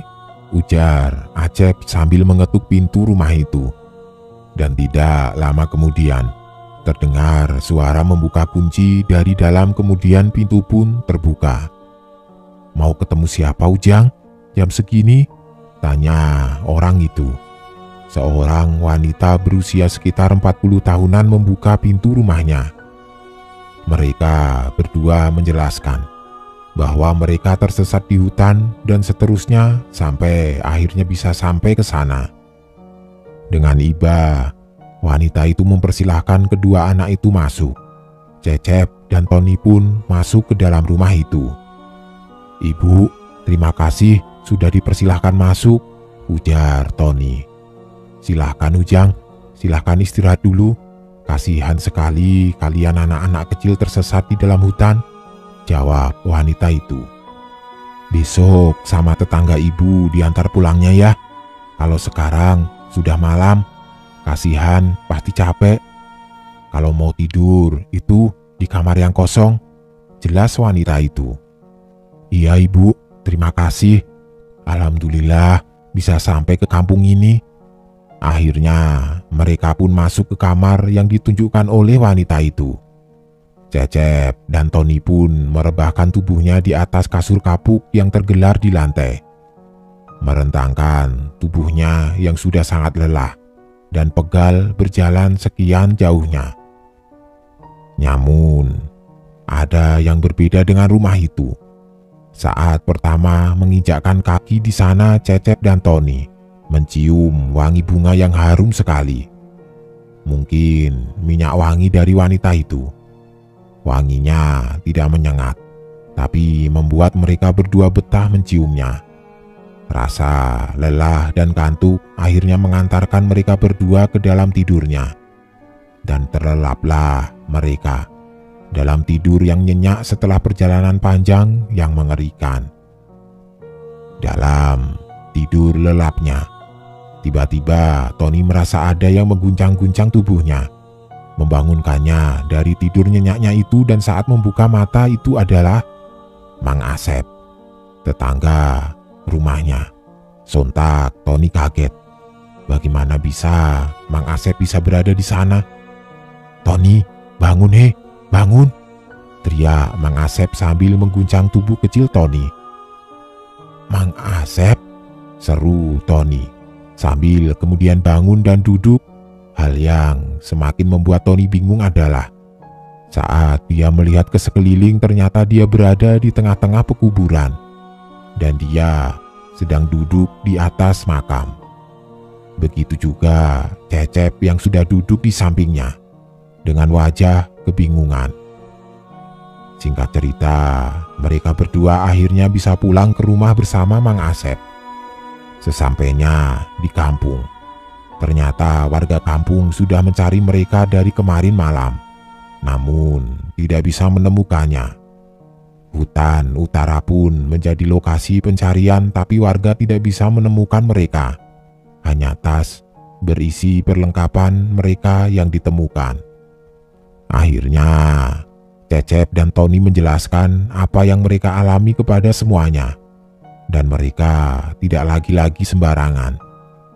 ujar Acep sambil mengetuk pintu rumah itu. Dan tidak lama kemudian terdengar suara membuka kunci dari dalam, kemudian pintu pun terbuka. "Mau ketemu siapa, Ujang? Jam segini?" tanya orang itu. Seorang wanita berusia sekitar 40 tahunan membuka pintu rumahnya. Mereka berdua menjelaskan bahwa mereka tersesat di hutan dan seterusnya sampai akhirnya bisa sampai ke sana. Dengan iba, wanita itu mempersilahkan kedua anak itu masuk. Cecep dan Tony pun masuk ke dalam rumah itu. "Ibu, terima kasih sudah dipersilahkan masuk, ujar Tony. Silahkan Ujang, silahkan istirahat dulu. Kasihan sekali kalian anak-anak kecil tersesat di dalam hutan, jawab wanita itu. Besok sama tetangga ibu diantar pulangnya ya. Kalau sekarang sudah malam, kasihan pasti capek. Kalau mau tidur itu di kamar yang kosong, jelas wanita itu. Iya ibu, terima kasih. Alhamdulillah bisa sampai ke kampung ini. Akhirnya mereka pun masuk ke kamar yang ditunjukkan oleh wanita itu. Cecep dan Tony pun merebahkan tubuhnya di atas kasur kapuk yang tergelar di lantai. Merentangkan tubuhnya yang sudah sangat lelah dan pegal berjalan sekian jauhnya. Namun, ada yang berbeda dengan rumah itu. Saat pertama menginjakkan kaki di sana, Cecep dan Tony mencium wangi bunga yang harum sekali. Mungkin minyak wangi dari wanita itu. Wanginya tidak menyengat, tapi membuat mereka berdua betah menciumnya. Rasa lelah dan kantuk akhirnya mengantarkan mereka berdua ke dalam tidurnya. Dan terlelaplah mereka dalam tidur yang nyenyak setelah perjalanan panjang yang mengerikan. Dalam tidur lelapnya, tiba-tiba Tony merasa ada yang mengguncang-guncang tubuhnya, membangunkannya dari tidur nyenyaknya itu, dan saat membuka mata itu adalah Mang Asep, tetangga rumahnya. Sontak Tony kaget. Bagaimana bisa Mang Asep bisa berada di sana? Tony, bangun bangun! Teriak Mang Asep sambil mengguncang tubuh kecil Tony. Mang Asep, seru Tony sambil kemudian bangun dan duduk. Hal yang semakin membuat Tony bingung adalah saat dia melihat ke sekeliling, ternyata dia berada di tengah-tengah pekuburan dan dia sedang duduk di atas makam. Begitu juga Cecep yang sudah duduk di sampingnya dengan wajah kebingungan. Singkat cerita, mereka berdua akhirnya bisa pulang ke rumah bersama Mang Asep. Sesampainya di kampung, ternyata warga kampung sudah mencari mereka dari kemarin malam, namun tidak bisa menemukannya. Hutan utara pun menjadi lokasi pencarian, tapi warga tidak bisa menemukan mereka. Hanya tas berisi perlengkapan mereka yang ditemukan. Akhirnya, Cecep dan Tony menjelaskan apa yang mereka alami kepada semuanya. Dan mereka tidak lagi-lagi sembarangan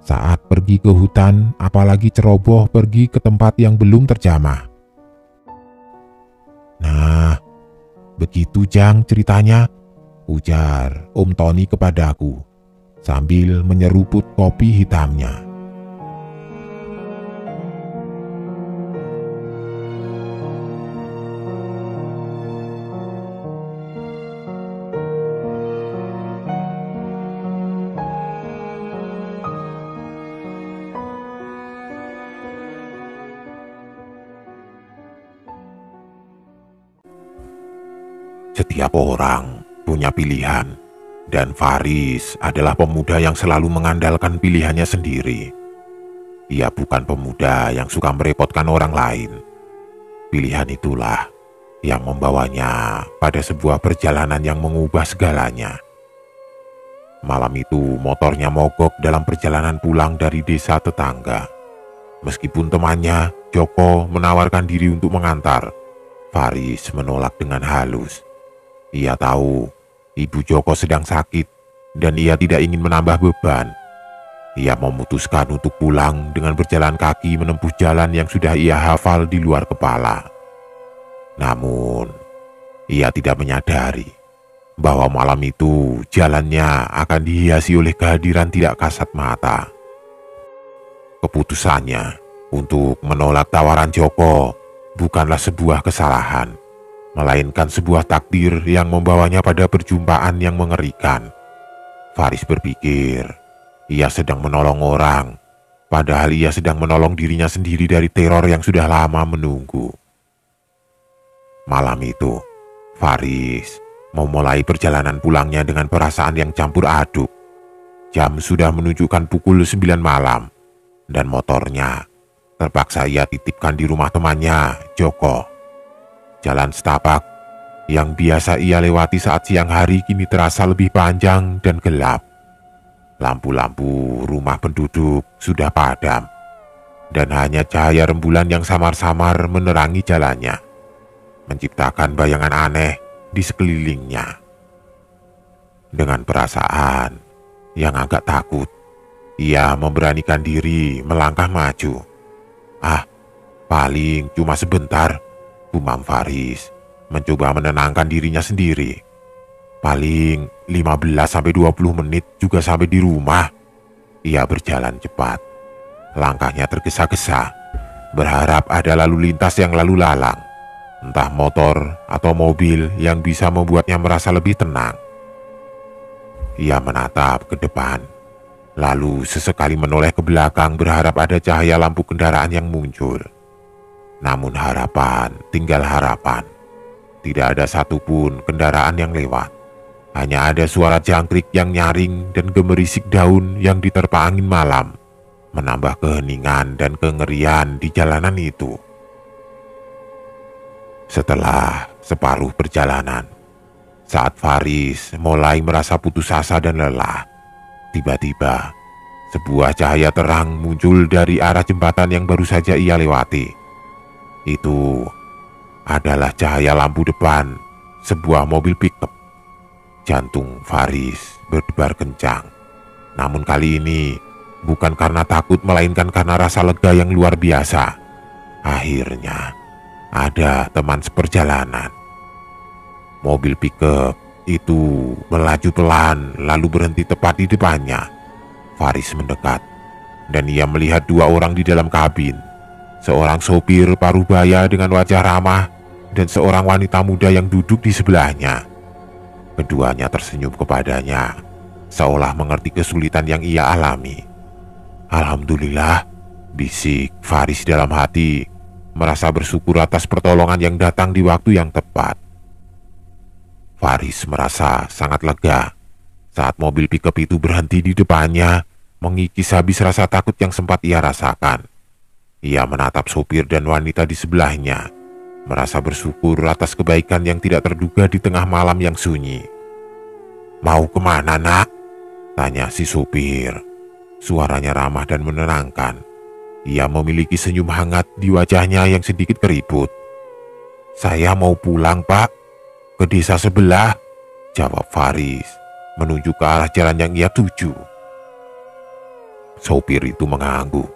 saat pergi ke hutan, apalagi ceroboh pergi ke tempat yang belum terjamah. Nah, begitu Jang ceritanya, ujar Om Tony kepadaku sambil menyeruput kopi hitamnya. Setiap orang punya pilihan, dan Faris adalah pemuda yang selalu mengandalkan pilihannya sendiri. Ia bukan pemuda yang suka merepotkan orang lain. Pilihan itulah yang membawanya pada sebuah perjalanan yang mengubah segalanya. Malam itu motornya mogok dalam perjalanan pulang dari desa tetangga. Meskipun temannya, Joko, menawarkan diri untuk mengantar, Faris menolak dengan halus. Ia tahu ibu Joko sedang sakit dan ia tidak ingin menambah beban. Ia memutuskan untuk pulang dengan berjalan kaki menempuh jalan yang sudah ia hafal di luar kepala. Namun, ia tidak menyadari bahwa malam itu jalannya akan dihiasi oleh kehadiran tidak kasat mata. Keputusannya untuk menolak tawaran Joko bukanlah sebuah kesalahan, melainkan sebuah takdir yang membawanya pada perjumpaan yang mengerikan. Faris berpikir ia sedang menolong orang, padahal ia sedang menolong dirinya sendiri dari teror yang sudah lama menunggu. Malam itu, Faris memulai perjalanan pulangnya dengan perasaan yang campur aduk. Jam sudah menunjukkan pukul 9 malam, dan motornya terpaksa ia titipkan di rumah temannya, Joko. Jalan setapak yang biasa ia lewati saat siang hari kini terasa lebih panjang dan gelap. Lampu-lampu rumah penduduk sudah padam, dan hanya cahaya rembulan yang samar-samar menerangi jalannya, menciptakan bayangan aneh di sekelilingnya. Dengan perasaan yang agak takut, ia memberanikan diri melangkah maju. Paling cuma sebentar, gumam Faris, mencoba menenangkan dirinya sendiri. Paling 15-20 menit juga sampai di rumah. Ia berjalan cepat. Langkahnya tergesa-gesa, berharap ada lalu lintas yang lalu lalang, entah motor atau mobil yang bisa membuatnya merasa lebih tenang. Ia menatap ke depan, lalu sesekali menoleh ke belakang berharap ada cahaya lampu kendaraan yang muncul. Namun harapan tinggal harapan. Tidak ada satupun kendaraan yang lewat. Hanya ada suara jangkrik yang nyaring dan gemerisik daun yang diterpa angin malam, menambah keheningan dan kengerian di jalanan itu. Setelah separuh perjalanan, saat Faris mulai merasa putus asa dan lelah, tiba-tiba sebuah cahaya terang muncul dari arah jembatan yang baru saja ia lewati. Itu adalah cahaya lampu depan sebuah mobil pickup. Jantung Faris berdebar kencang. Namun kali ini bukan karena takut, melainkan karena rasa lega yang luar biasa. Akhirnya ada teman seperjalanan. Mobil pickup itu melaju pelan lalu berhenti tepat di depannya. Faris mendekat dan ia melihat dua orang di dalam kabin. Seorang sopir parubaya dengan wajah ramah dan seorang wanita muda yang duduk di sebelahnya. Keduanya tersenyum kepadanya, seolah mengerti kesulitan yang ia alami. Alhamdulillah, bisik Faris dalam hati, merasa bersyukur atas pertolongan yang datang di waktu yang tepat. Faris merasa sangat lega saat mobil pickup itu berhenti di depannya, mengikis habis rasa takut yang sempat ia rasakan. Ia menatap sopir dan wanita di sebelahnya, merasa bersyukur atas kebaikan yang tidak terduga di tengah malam yang sunyi. "Mau kemana, nak?" tanya si sopir. Suaranya ramah dan menenangkan. Ia memiliki senyum hangat di wajahnya yang sedikit keriput. "Saya mau pulang, Pak, ke desa sebelah," jawab Faris, menunjuk ke arah jalan yang ia tuju. Sopir itu mengangguk,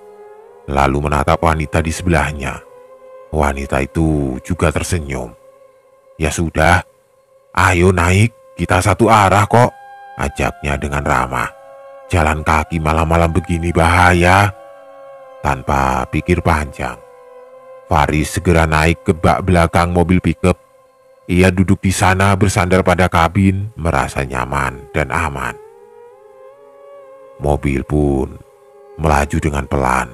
lalu menatap wanita di sebelahnya. Wanita itu juga tersenyum. "Ya sudah, ayo naik, kita satu arah kok," ajaknya dengan ramah. "Jalan kaki malam-malam begini bahaya." Tanpa pikir panjang, Faris segera naik ke bak belakang mobil pickup. Ia duduk di sana bersandar pada kabin, merasa nyaman dan aman. Mobil pun melaju dengan pelan,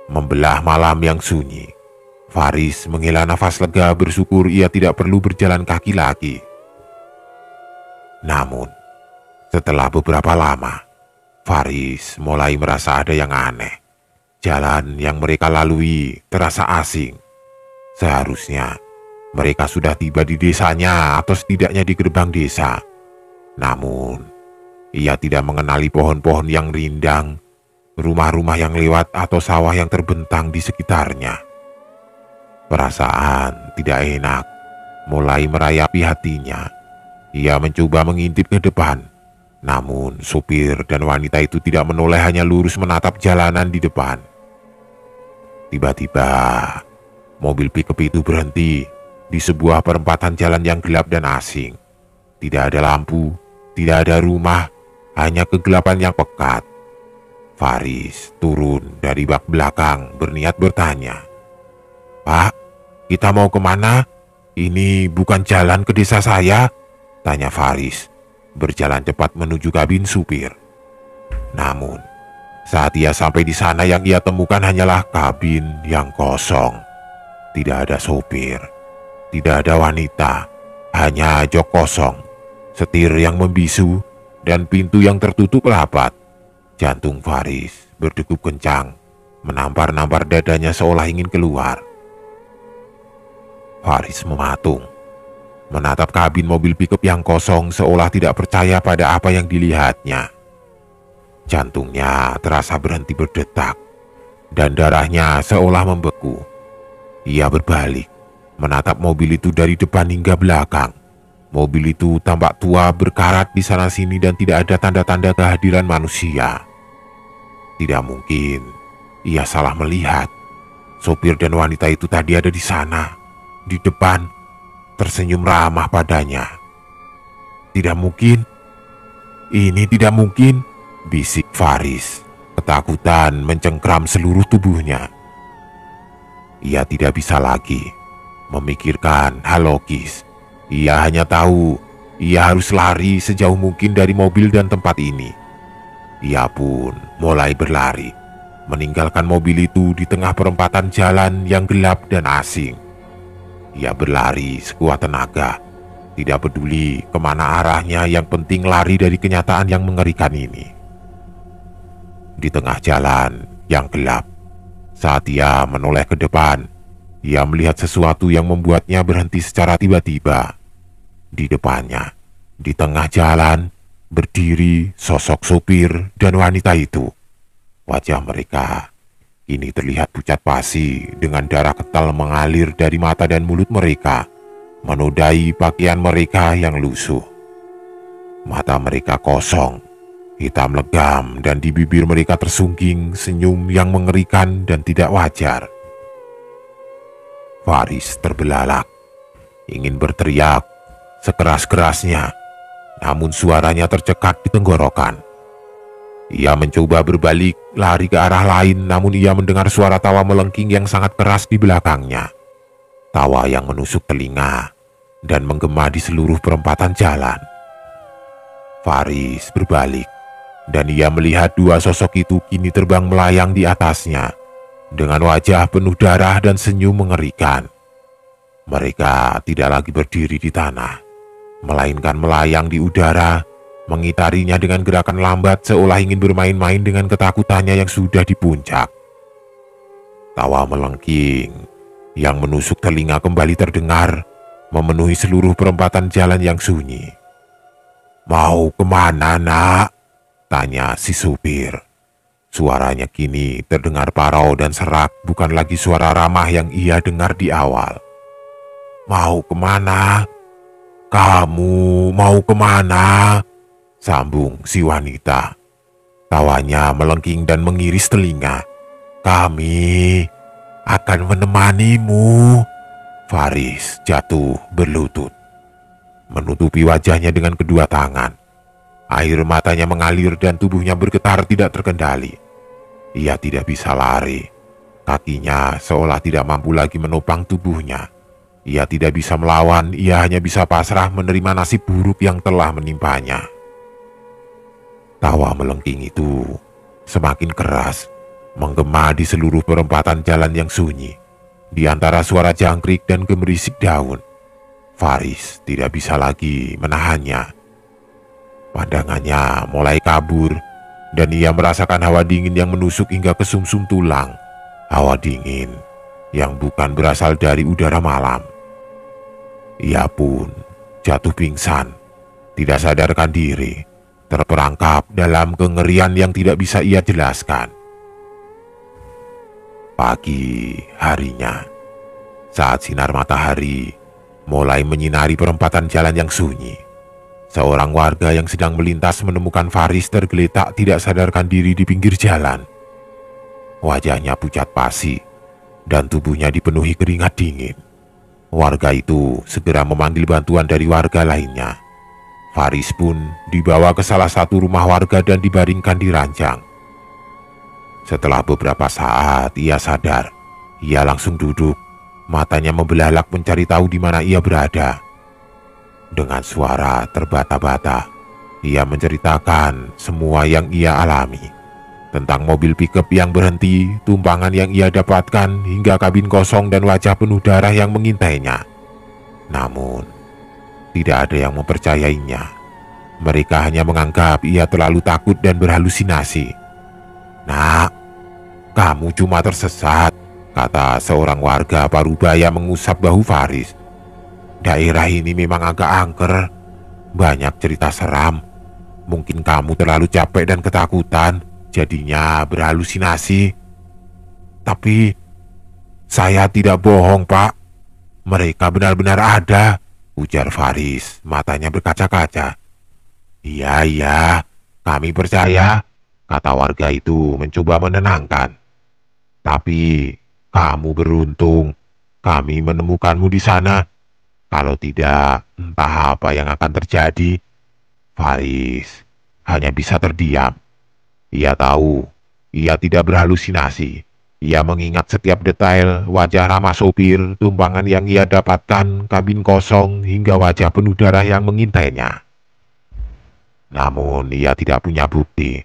membelah malam yang sunyi. Faris menghela nafas lega, bersyukur ia tidak perlu berjalan kaki lagi. Namun, setelah beberapa lama, Faris mulai merasa ada yang aneh. Jalan yang mereka lalui terasa asing. Seharusnya mereka sudah tiba di desanya atau setidaknya di gerbang desa. Namun, ia tidak mengenali pohon-pohon yang rindang, rumah-rumah yang lewat atau sawah yang terbentang di sekitarnya. Perasaan tidak enak mulai merayapi hatinya. Ia mencoba mengintip ke depan, namun supir dan wanita itu tidak menoleh, hanya lurus menatap jalanan di depan. Tiba-tiba, mobil pickup itu berhenti di sebuah perempatan jalan yang gelap dan asing. Tidak ada lampu, tidak ada rumah, hanya kegelapan yang pekat. Faris turun dari bak belakang berniat bertanya. "Pak, kita mau kemana? Ini bukan jalan ke desa saya," tanya Faris, berjalan cepat menuju kabin supir. Namun, saat ia sampai di sana, yang ia temukan hanyalah kabin yang kosong. Tidak ada sopir, tidak ada wanita, hanya jok kosong, setir yang membisu, dan pintu yang tertutup rapat. Jantung Faris berdegup kencang, menampar-nampar dadanya seolah ingin keluar. Faris mematung, menatap kabin mobil pickup yang kosong seolah tidak percaya pada apa yang dilihatnya. Jantungnya terasa berhenti berdetak, dan darahnya seolah membeku. Ia berbalik, menatap mobil itu dari depan hingga belakang. Mobil itu tampak tua, berkarat di sana-sini dan tidak ada tanda-tanda kehadiran manusia. Tidak mungkin, ia salah melihat. Sopir dan wanita itu tadi ada di sana, di depan, tersenyum ramah padanya. Tidak mungkin, ini tidak mungkin, bisik Faris. Ketakutan mencengkram seluruh tubuhnya. Ia tidak bisa lagi memikirkan hal logis. Ia hanya tahu ia harus lari sejauh mungkin dari mobil dan tempat ini. Ia pun mulai berlari, meninggalkan mobil itu di tengah perempatan jalan yang gelap dan asing. Ia berlari sekuat tenaga, tidak peduli kemana arahnya, yang penting lari dari kenyataan yang mengerikan ini. Di tengah jalan yang gelap, saat ia menoleh ke depan, ia melihat sesuatu yang membuatnya berhenti secara tiba-tiba. Di depannya, di tengah jalan, berdiri sosok sopir dan wanita itu. Wajah mereka kini terlihat pucat pasi dengan darah kental mengalir dari mata dan mulut mereka, menodai pakaian mereka yang lusuh. Mata mereka kosong, hitam legam, dan di bibir mereka tersungging senyum yang mengerikan dan tidak wajar. Faris terbelalak, ingin berteriak sekeras-kerasnya, namun suaranya tercekat di tenggorokan. Ia mencoba berbalik, lari ke arah lain, namun ia mendengar suara tawa melengking yang sangat keras di belakangnya. Tawa yang menusuk telinga dan menggema di seluruh perempatan jalan. Faris berbalik, dan ia melihat dua sosok itu kini terbang melayang di atasnya, dengan wajah penuh darah dan senyum mengerikan. Mereka tidak lagi berdiri di tanah, melainkan melayang di udara, mengitarinya dengan gerakan lambat seolah ingin bermain-main dengan ketakutannya yang sudah di puncak. Tawa melengking yang menusuk telinga kembali terdengar, memenuhi seluruh perempatan jalan yang sunyi. "Mau kemana, nak?" tanya si supir. Suaranya kini terdengar parau dan serak, bukan lagi suara ramah yang ia dengar di awal. "Mau kemana? Kamu mau kemana?" sambung si wanita. Tawanya melengking dan mengiris telinga. "Kami akan menemanimu." Faris jatuh berlutut, menutupi wajahnya dengan kedua tangan. Air matanya mengalir dan tubuhnya bergetar tidak terkendali. Ia tidak bisa lari. Kakinya seolah tidak mampu lagi menopang tubuhnya. Ia tidak bisa melawan, ia hanya bisa pasrah menerima nasib buruk yang telah menimpanya. Tawa melengking itu semakin keras, menggema di seluruh perempatan jalan yang sunyi. Di antara suara jangkrik dan gemerisik daun, Faris tidak bisa lagi menahannya. Pandangannya mulai kabur, dan ia merasakan hawa dingin yang menusuk hingga ke sumsum tulang. Hawa dingin yang bukan berasal dari udara malam. Ia pun jatuh pingsan, tidak sadarkan diri, terperangkap dalam kengerian yang tidak bisa ia jelaskan. Pagi harinya, saat sinar matahari mulai menyinari perempatan jalan yang sunyi, seorang warga yang sedang melintas menemukan Faris tergeletak tidak sadarkan diri di pinggir jalan. Wajahnya pucat pasi dan tubuhnya dipenuhi keringat dingin. Warga itu segera memanggil bantuan dari warga lainnya. Faris pun dibawa ke salah satu rumah warga dan dibaringkan di ranjang. Setelah beberapa saat ia sadar. Ia langsung duduk, matanya membelalak mencari tahu di mana ia berada. Dengan suara terbata-bata, ia menceritakan semua yang ia alami. Tentang mobil pickup yang berhenti, tumpangan yang ia dapatkan, hingga kabin kosong dan wajah penuh darah yang mengintainya. Namun, tidak ada yang mempercayainya. Mereka hanya menganggap ia terlalu takut dan berhalusinasi. "Nak, kamu cuma tersesat," kata seorang warga Parubaya mengusap bahu Faris. "Daerah ini memang agak angker, banyak cerita seram. Mungkin kamu terlalu capek dan ketakutan, jadinya berhalusinasi." "Tapi saya tidak bohong, Pak. Mereka benar-benar ada," ujar Faris, matanya berkaca-kaca. "Iya, iya, kami percaya," kata warga itu mencoba menenangkan. "Tapi kamu beruntung, kami menemukanmu di sana. Kalau tidak, entah apa yang akan terjadi." Faris hanya bisa terdiam. Ia tahu, ia tidak berhalusinasi. Ia mengingat setiap detail wajah ramah sopir, tumpangan yang ia dapatkan, kabin kosong, hingga wajah penuh darah yang mengintainya. Namun ia tidak punya bukti.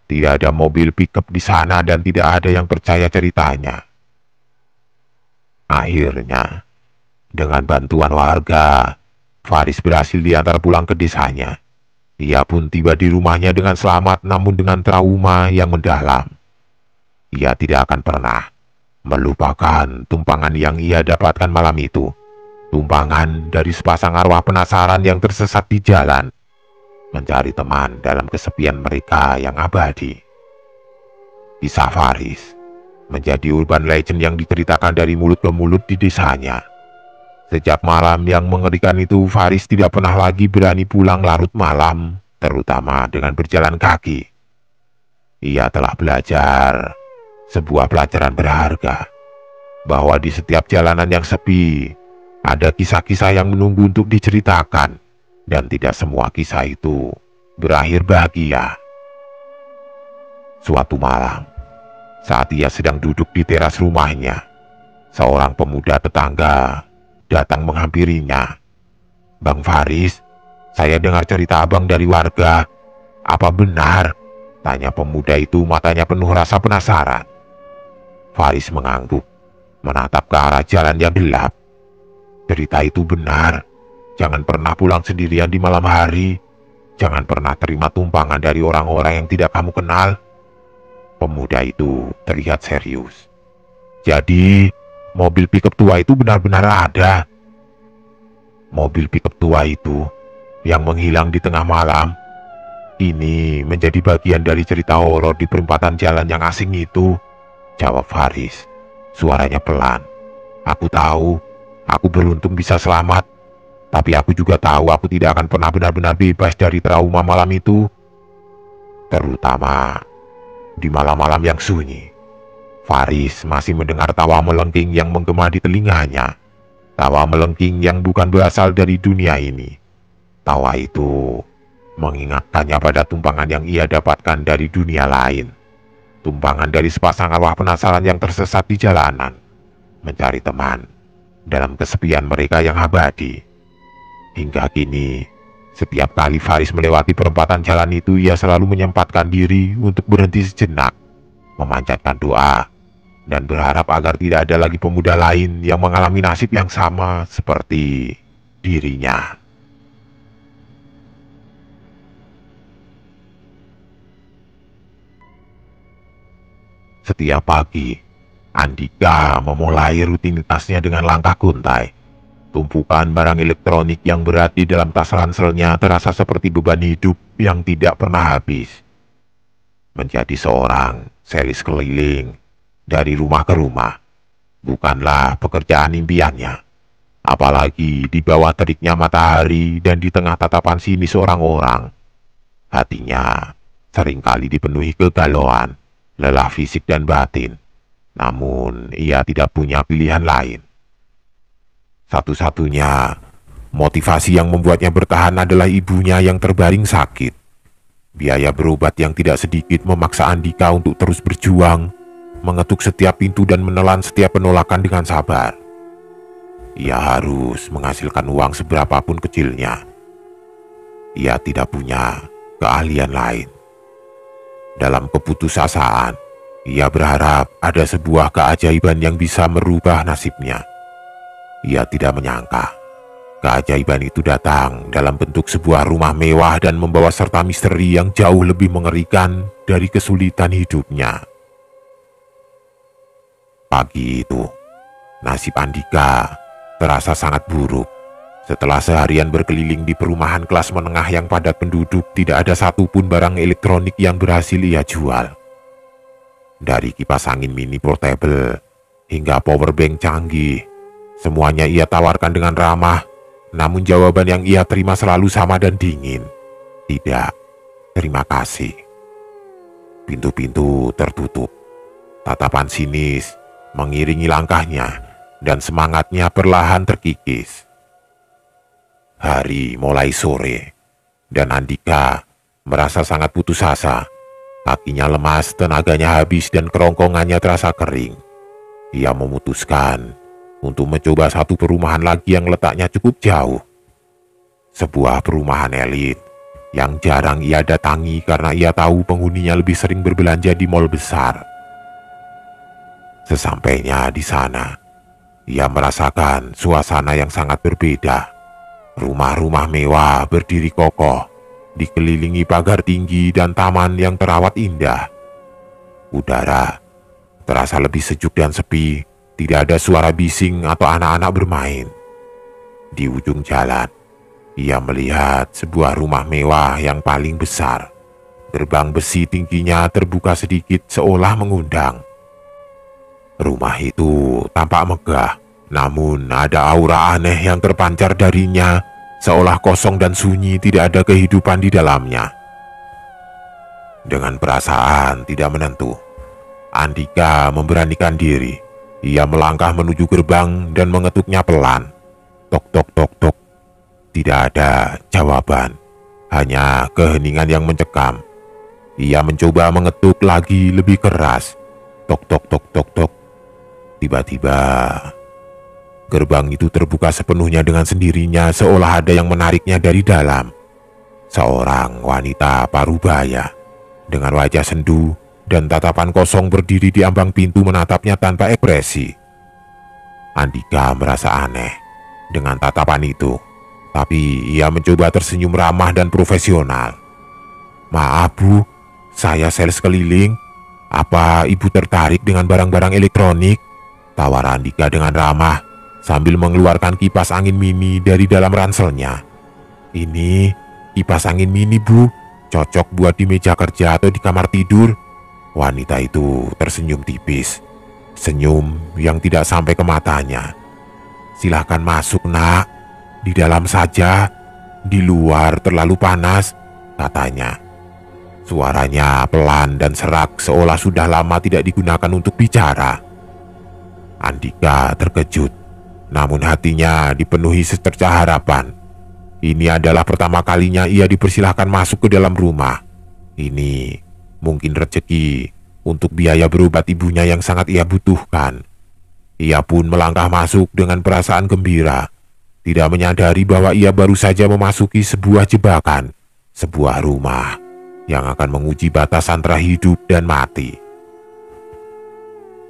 Tidak ada mobil pickup di sana dan tidak ada yang percaya ceritanya. Akhirnya, dengan bantuan warga, Faris berhasil diantar pulang ke desanya. Ia pun tiba di rumahnya dengan selamat namun dengan trauma yang mendalam. Ia tidak akan pernah melupakan tumpangan yang ia dapatkan malam itu. Tumpangan dari sepasang arwah penasaran yang tersesat di jalan, mencari teman dalam kesepian mereka yang abadi. Kisah Faris menjadi urban legend yang diceritakan dari mulut ke mulut di desanya. Sejak malam yang mengerikan itu, Faris tidak pernah lagi berani pulang larut malam, terutama dengan berjalan kaki. Ia telah belajar sebuah pelajaran berharga, bahwa di setiap jalanan yang sepi, ada kisah-kisah yang menunggu untuk diceritakan, dan tidak semua kisah itu berakhir bahagia. Suatu malam, saat ia sedang duduk di teras rumahnya, seorang pemuda tetangga datang menghampirinya. "Bang Faris, saya dengar cerita abang dari warga. Apa benar?" tanya pemuda itu, matanya penuh rasa penasaran. Faris mengangguk, menatap ke arah jalan yang gelap. "Cerita itu benar. Jangan pernah pulang sendirian di malam hari. Jangan pernah terima tumpangan dari orang-orang yang tidak kamu kenal." Pemuda itu terlihat serius. "Jadi, mobil pickup tua itu benar-benar ada?" "Mobil pickup tua itu yang menghilang di tengah malam. Ini menjadi bagian dari cerita horor di perempatan jalan yang asing itu," jawab Faris. Suaranya pelan. "Aku tahu, aku beruntung bisa selamat. Tapi aku juga tahu aku tidak akan pernah benar-benar bebas dari trauma malam itu. Terutama di malam-malam yang sunyi." Faris masih mendengar tawa melengking yang menggema di telinganya. Tawa melengking yang bukan berasal dari dunia ini. Tawa itu mengingatkannya pada tumpangan yang ia dapatkan dari dunia lain. Tumpangan dari sepasang arwah penasaran yang tersesat di jalanan, mencari teman dalam kesepian mereka yang abadi. Hingga kini, setiap kali Faris melewati perempatan jalan itu, ia selalu menyempatkan diri untuk berhenti sejenak, memanjatkan doa, dan berharap agar tidak ada lagi pemuda lain yang mengalami nasib yang sama seperti dirinya. Setiap pagi, Andika memulai rutinitasnya dengan langkah guntai. Tumpukan barang elektronik yang berat di dalam tas ranselnya terasa seperti beban hidup yang tidak pernah habis. Menjadi seorang selis keliling dari rumah ke rumah bukanlah pekerjaan impiannya. Apalagi di bawah teriknya matahari dan di tengah tatapan sinis orang-orang. Hatinya seringkali dipenuhi kegalauan, lelah fisik dan batin. Namun ia tidak punya pilihan lain. Satu-satunya motivasi yang membuatnya bertahan adalah ibunya yang terbaring sakit. Biaya berobat yang tidak sedikit memaksa Andika untuk terus berjuang, mengetuk setiap pintu dan menelan setiap penolakan dengan sabar. Ia harus menghasilkan uang seberapapun kecilnya. Ia tidak punya keahlian lain. Dalam keputusasaan, ia berharap ada sebuah keajaiban yang bisa merubah nasibnya. Ia tidak menyangka Keajaiban itu datang dalam bentuk sebuah rumah mewah dan membawa serta misteri yang jauh lebih mengerikan dari kesulitan hidupnya. Pagi itu, nasib Andika terasa sangat buruk. Setelah seharian berkeliling di perumahan kelas menengah yang padat penduduk, tidak ada satupun barang elektronik yang berhasil ia jual. Dari kipas angin mini portable hingga powerbank canggih, semuanya ia tawarkan dengan ramah. Namun jawaban yang ia terima selalu sama dan dingin. Tidak, terima kasih. Pintu-pintu tertutup. Tatapan sinis mengiringi langkahnya dan semangatnya perlahan terkikis. Hari mulai sore dan Andika merasa sangat putus asa. Kakinya lemas, tenaganya habis dan kerongkongannya terasa kering. Ia memutuskan untuk mencoba satu perumahan lagi yang letaknya cukup jauh. Sebuah perumahan elit yang jarang ia datangi karena ia tahu penghuninya lebih sering berbelanja di mal besar. Sesampainya di sana, ia merasakan suasana yang sangat berbeda. Rumah-rumah mewah berdiri kokoh, dikelilingi pagar tinggi dan taman yang terawat indah. Udara terasa lebih sejuk dan sepi. Tidak ada suara bising atau anak-anak bermain. Di ujung jalan, ia melihat sebuah rumah mewah yang paling besar. Gerbang besi tingginya terbuka sedikit seolah mengundang. Rumah itu tampak megah, namun ada aura aneh yang terpancar darinya, seolah kosong dan sunyi, tidak ada kehidupan di dalamnya. Dengan perasaan tidak menentu, Andika memberanikan diri. Ia melangkah menuju gerbang dan mengetuknya pelan. Tok tok tok tok. Tidak ada jawaban, hanya keheningan yang mencekam. Ia mencoba mengetuk lagi lebih keras. Tok tok tok tok tok. Tiba-tiba gerbang itu terbuka sepenuhnya dengan sendirinya, seolah ada yang menariknya dari dalam. Seorang wanita parubaya dengan wajah sendu dan tatapan kosong berdiri di ambang pintu menatapnya tanpa ekspresi. Andika merasa aneh dengan tatapan itu, tapi ia mencoba tersenyum ramah dan profesional. "Maaf Bu, saya sales keliling. Apa Ibu tertarik dengan barang-barang elektronik?" tawar Andika dengan ramah sambil mengeluarkan kipas angin mini dari dalam ranselnya. "Ini kipas angin mini Bu, cocok buat di meja kerja atau di kamar tidur." Wanita itu tersenyum tipis, senyum yang tidak sampai ke matanya. "Silahkan masuk Nak, di dalam saja, di luar terlalu panas," katanya. Suaranya pelan dan serak seolah sudah lama tidak digunakan untuk bicara. Andika terkejut, namun hatinya dipenuhi secerca harapan. Ini adalah pertama kalinya ia dipersilahkan masuk ke dalam rumah. Ini mungkin rezeki untuk biaya berobat ibunya yang sangat ia butuhkan. Ia pun melangkah masuk dengan perasaan gembira, tidak menyadari bahwa ia baru saja memasuki sebuah jebakan, sebuah rumah yang akan menguji batas antara hidup dan mati.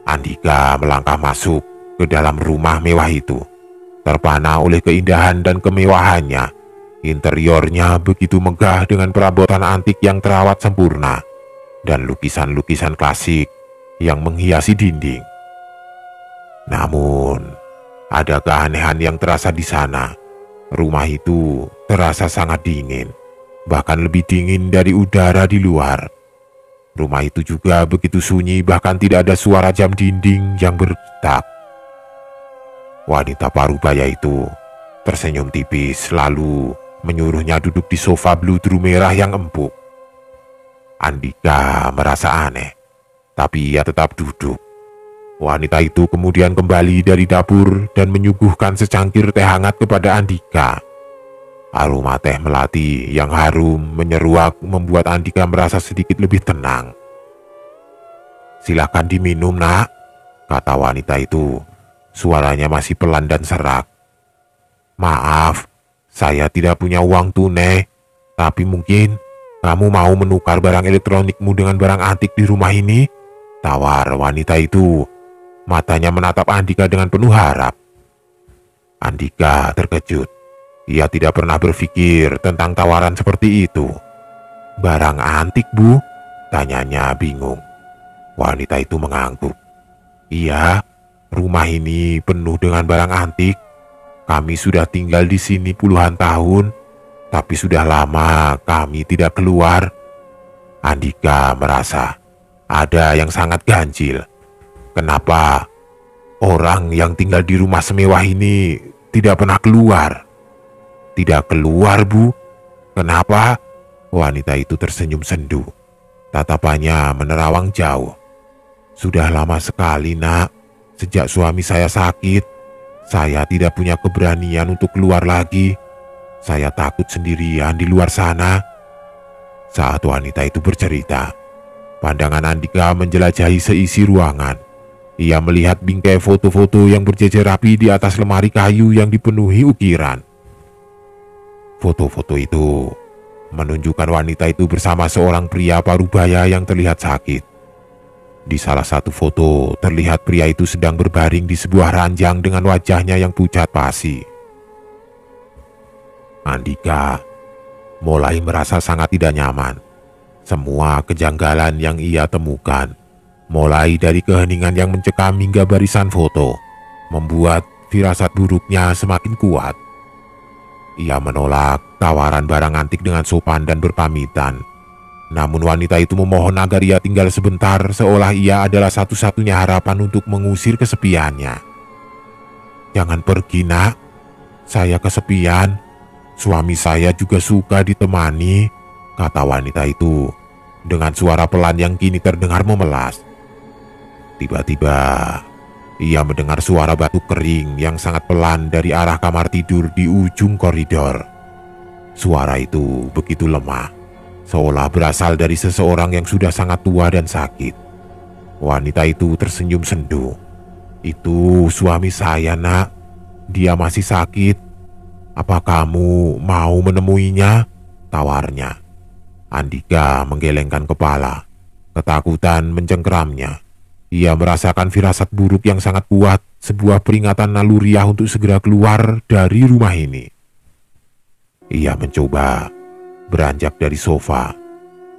Andika melangkah masuk ke dalam rumah mewah itu, terpana oleh keindahan dan kemewahannya. Interiornya begitu megah dengan perabotan antik yang terawat sempurna dan lukisan-lukisan klasik yang menghiasi dinding. Namun, ada keanehan yang terasa di sana. Rumah itu terasa sangat dingin, bahkan lebih dingin dari udara di luar. Rumah itu juga begitu sunyi, bahkan tidak ada suara jam dinding yang berdetak. Wanita parubaya itu tersenyum tipis, lalu menyuruhnya duduk di sofa bludru merah yang empuk. Andika merasa aneh, tapi ia tetap duduk. Wanita itu kemudian kembali dari dapur dan menyuguhkan secangkir teh hangat kepada Andika. Aroma teh melati yang harum menyeruak membuat Andika merasa sedikit lebih tenang. "Silakan diminum Nak," kata wanita itu. Suaranya masih pelan dan serak. "Maaf, saya tidak punya uang tunai, tapi mungkin kamu mau menukar barang elektronikmu dengan barang antik di rumah ini?" tawar wanita itu. Matanya menatap Andika dengan penuh harap. Andika terkejut. Ia tidak pernah berpikir tentang tawaran seperti itu. "Barang antik, Bu?" tanyanya bingung. Wanita itu mengangguk. "Iya, rumah ini penuh dengan barang antik. Kami sudah tinggal di sini puluhan tahun, tapi sudah lama kami tidak keluar." Andika merasa ada yang sangat ganjil. Kenapa orang yang tinggal di rumah semewah ini tidak pernah keluar? "Tidak keluar, Bu? Kenapa?" Wanita itu tersenyum sendu. Tatapannya menerawang jauh. "Sudah lama sekali, Nak. Sejak suami saya sakit, saya tidak punya keberanian untuk keluar lagi. Saya takut sendirian di luar sana." Saat wanita itu bercerita, pandangan Andika menjelajahi seisi ruangan. Ia melihat bingkai foto-foto yang berjejer rapi di atas lemari kayu yang dipenuhi ukiran. Foto-foto itu menunjukkan wanita itu bersama seorang pria parubaya yang terlihat sakit. Di salah satu foto terlihat pria itu sedang berbaring di sebuah ranjang dengan wajahnya yang pucat pasi. Andika mulai merasa sangat tidak nyaman. Semua kejanggalan yang ia temukan, mulai dari keheningan yang mencekam hingga barisan foto, membuat firasat buruknya semakin kuat. Ia menolak tawaran barang antik dengan sopan dan berpamitan. Namun wanita itu memohon agar ia tinggal sebentar, seolah ia adalah satu-satunya harapan untuk mengusir kesepiannya. "Jangan pergi, Nak. Saya kesepian. Suami saya juga suka ditemani," kata wanita itu dengan suara pelan yang kini terdengar memelas. Tiba-tiba ia mendengar suara batuk kering yang sangat pelan dari arah kamar tidur di ujung koridor. Suara itu begitu lemah, seolah berasal dari seseorang yang sudah sangat tua dan sakit. Wanita itu tersenyum sendu. "Itu suami saya, Nak. Dia masih sakit. Apa kamu mau menemuinya?" tawarnya. Andika menggelengkan kepala. Ketakutan mencengkeramnya. Ia merasakan firasat buruk yang sangat kuat, sebuah peringatan naluriah untuk segera keluar dari rumah ini. Ia mencoba beranjak dari sofa,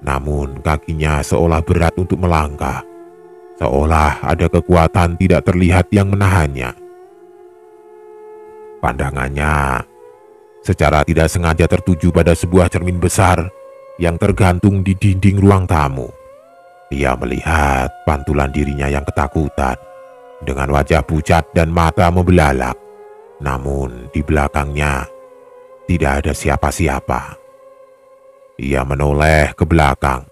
namun kakinya seolah berat untuk melangkah, seolah ada kekuatan tidak terlihat yang menahannya. Pandangannya secara tidak sengaja tertuju pada sebuah cermin besar yang tergantung di dinding ruang tamu. Ia melihat pantulan dirinya yang ketakutan, dengan wajah pucat dan mata membelalak. Namun di belakangnya tidak ada siapa-siapa. Ia menoleh ke belakang.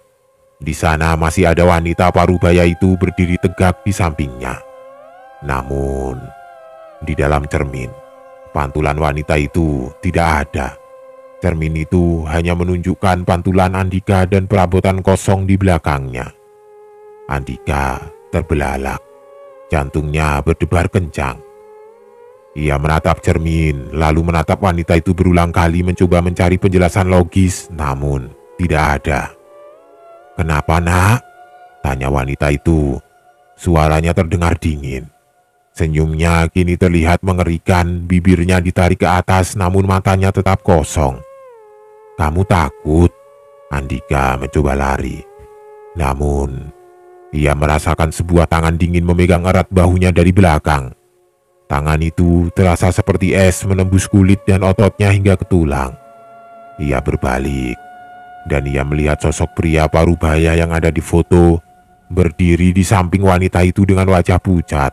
Di sana masih ada wanita parubaya itu berdiri tegak di sampingnya. Namun di dalam cermin, pantulan wanita itu tidak ada. Cermin itu hanya menunjukkan pantulan Andika dan perabotan kosong di belakangnya. Andika terbelalak, jantungnya berdebar kencang. Ia menatap cermin, lalu menatap wanita itu berulang kali mencoba mencari penjelasan logis, namun tidak ada. "Kenapa, Nak?" tanya wanita itu. Suaranya terdengar dingin. Senyumnya kini terlihat mengerikan, bibirnya ditarik ke atas namun matanya tetap kosong. "Kamu takut?" Andika mencoba lari. Namun ia merasakan sebuah tangan dingin memegang erat bahunya dari belakang. Tangan itu terasa seperti es menembus kulit dan ototnya hingga ke tulang. Ia berbalik dan ia melihat sosok pria parubaya yang ada di foto berdiri di samping wanita itu dengan wajah pucat,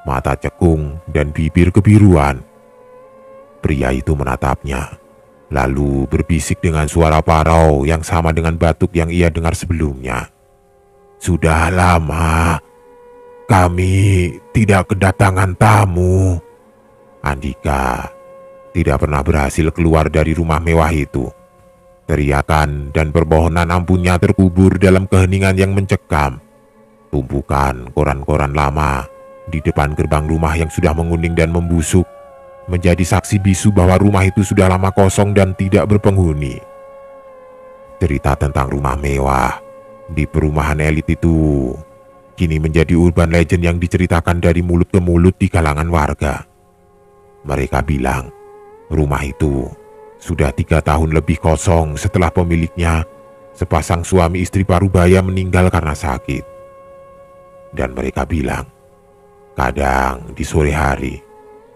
mata cekung dan bibir kebiruan. Pria itu menatapnya, lalu berbisik dengan suara parau yang sama dengan batuk yang ia dengar sebelumnya. "Sudah lama kami tidak kedatangan tamu." Andika tidak pernah berhasil keluar dari rumah mewah itu. Teriakan dan permohonan ampunnya terkubur dalam keheningan yang mencekam. Tumpukan koran-koran lama di depan gerbang rumah yang sudah menguning dan membusuk menjadi saksi bisu bahwa rumah itu sudah lama kosong dan tidak berpenghuni. Cerita tentang rumah mewah di perumahan elit itu kini menjadi urban legend yang diceritakan dari mulut ke mulut di kalangan warga. Mereka bilang rumah itu Sudah 3 tahun lebih kosong setelah pemiliknya, sepasang suami istri parubaya, meninggal karena sakit. Dan mereka bilang, kadang di sore hari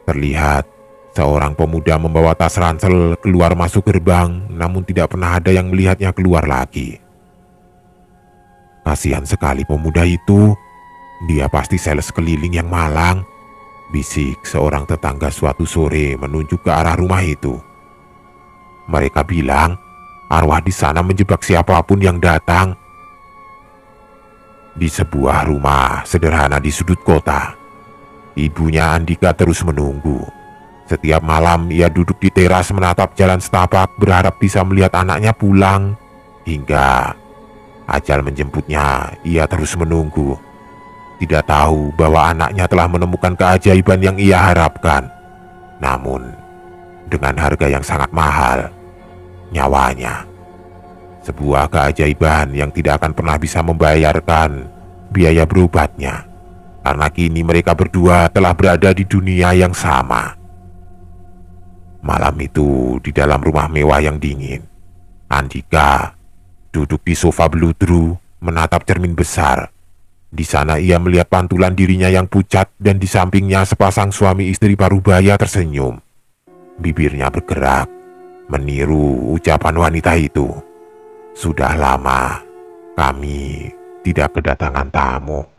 terlihat seorang pemuda membawa tas ransel keluar masuk gerbang, namun tidak pernah ada yang melihatnya keluar lagi. Kasihan sekali pemuda itu, dia pasti sales keliling yang malang, bisik seorang tetangga suatu sore menunjuk ke arah rumah itu. Mereka bilang, arwah di sana menjebak siapapun yang datang. Di sebuah rumah sederhana di sudut kota, ibunya Andika terus menunggu. Setiap malam ia duduk di teras menatap jalan setapak, berharap bisa melihat anaknya pulang. Hingga ajal menjemputnya, ia terus menunggu. Tidak tahu bahwa anaknya telah menemukan keajaiban yang ia harapkan. Namun dengan harga yang sangat mahal, nyawanya. Sebuah keajaiban yang tidak akan pernah bisa membayarkan biaya berobatnya, karena kini mereka berdua telah berada di dunia yang sama. Malam itu di dalam rumah mewah yang dingin, Andika duduk di sofa beludru menatap cermin besar. Di sana ia melihat pantulan dirinya yang pucat, dan di sampingnya sepasang suami istri parubaya tersenyum. Bibirnya bergerak meniru ucapan wanita itu. Sudah lama kami tidak kedatangan tamu.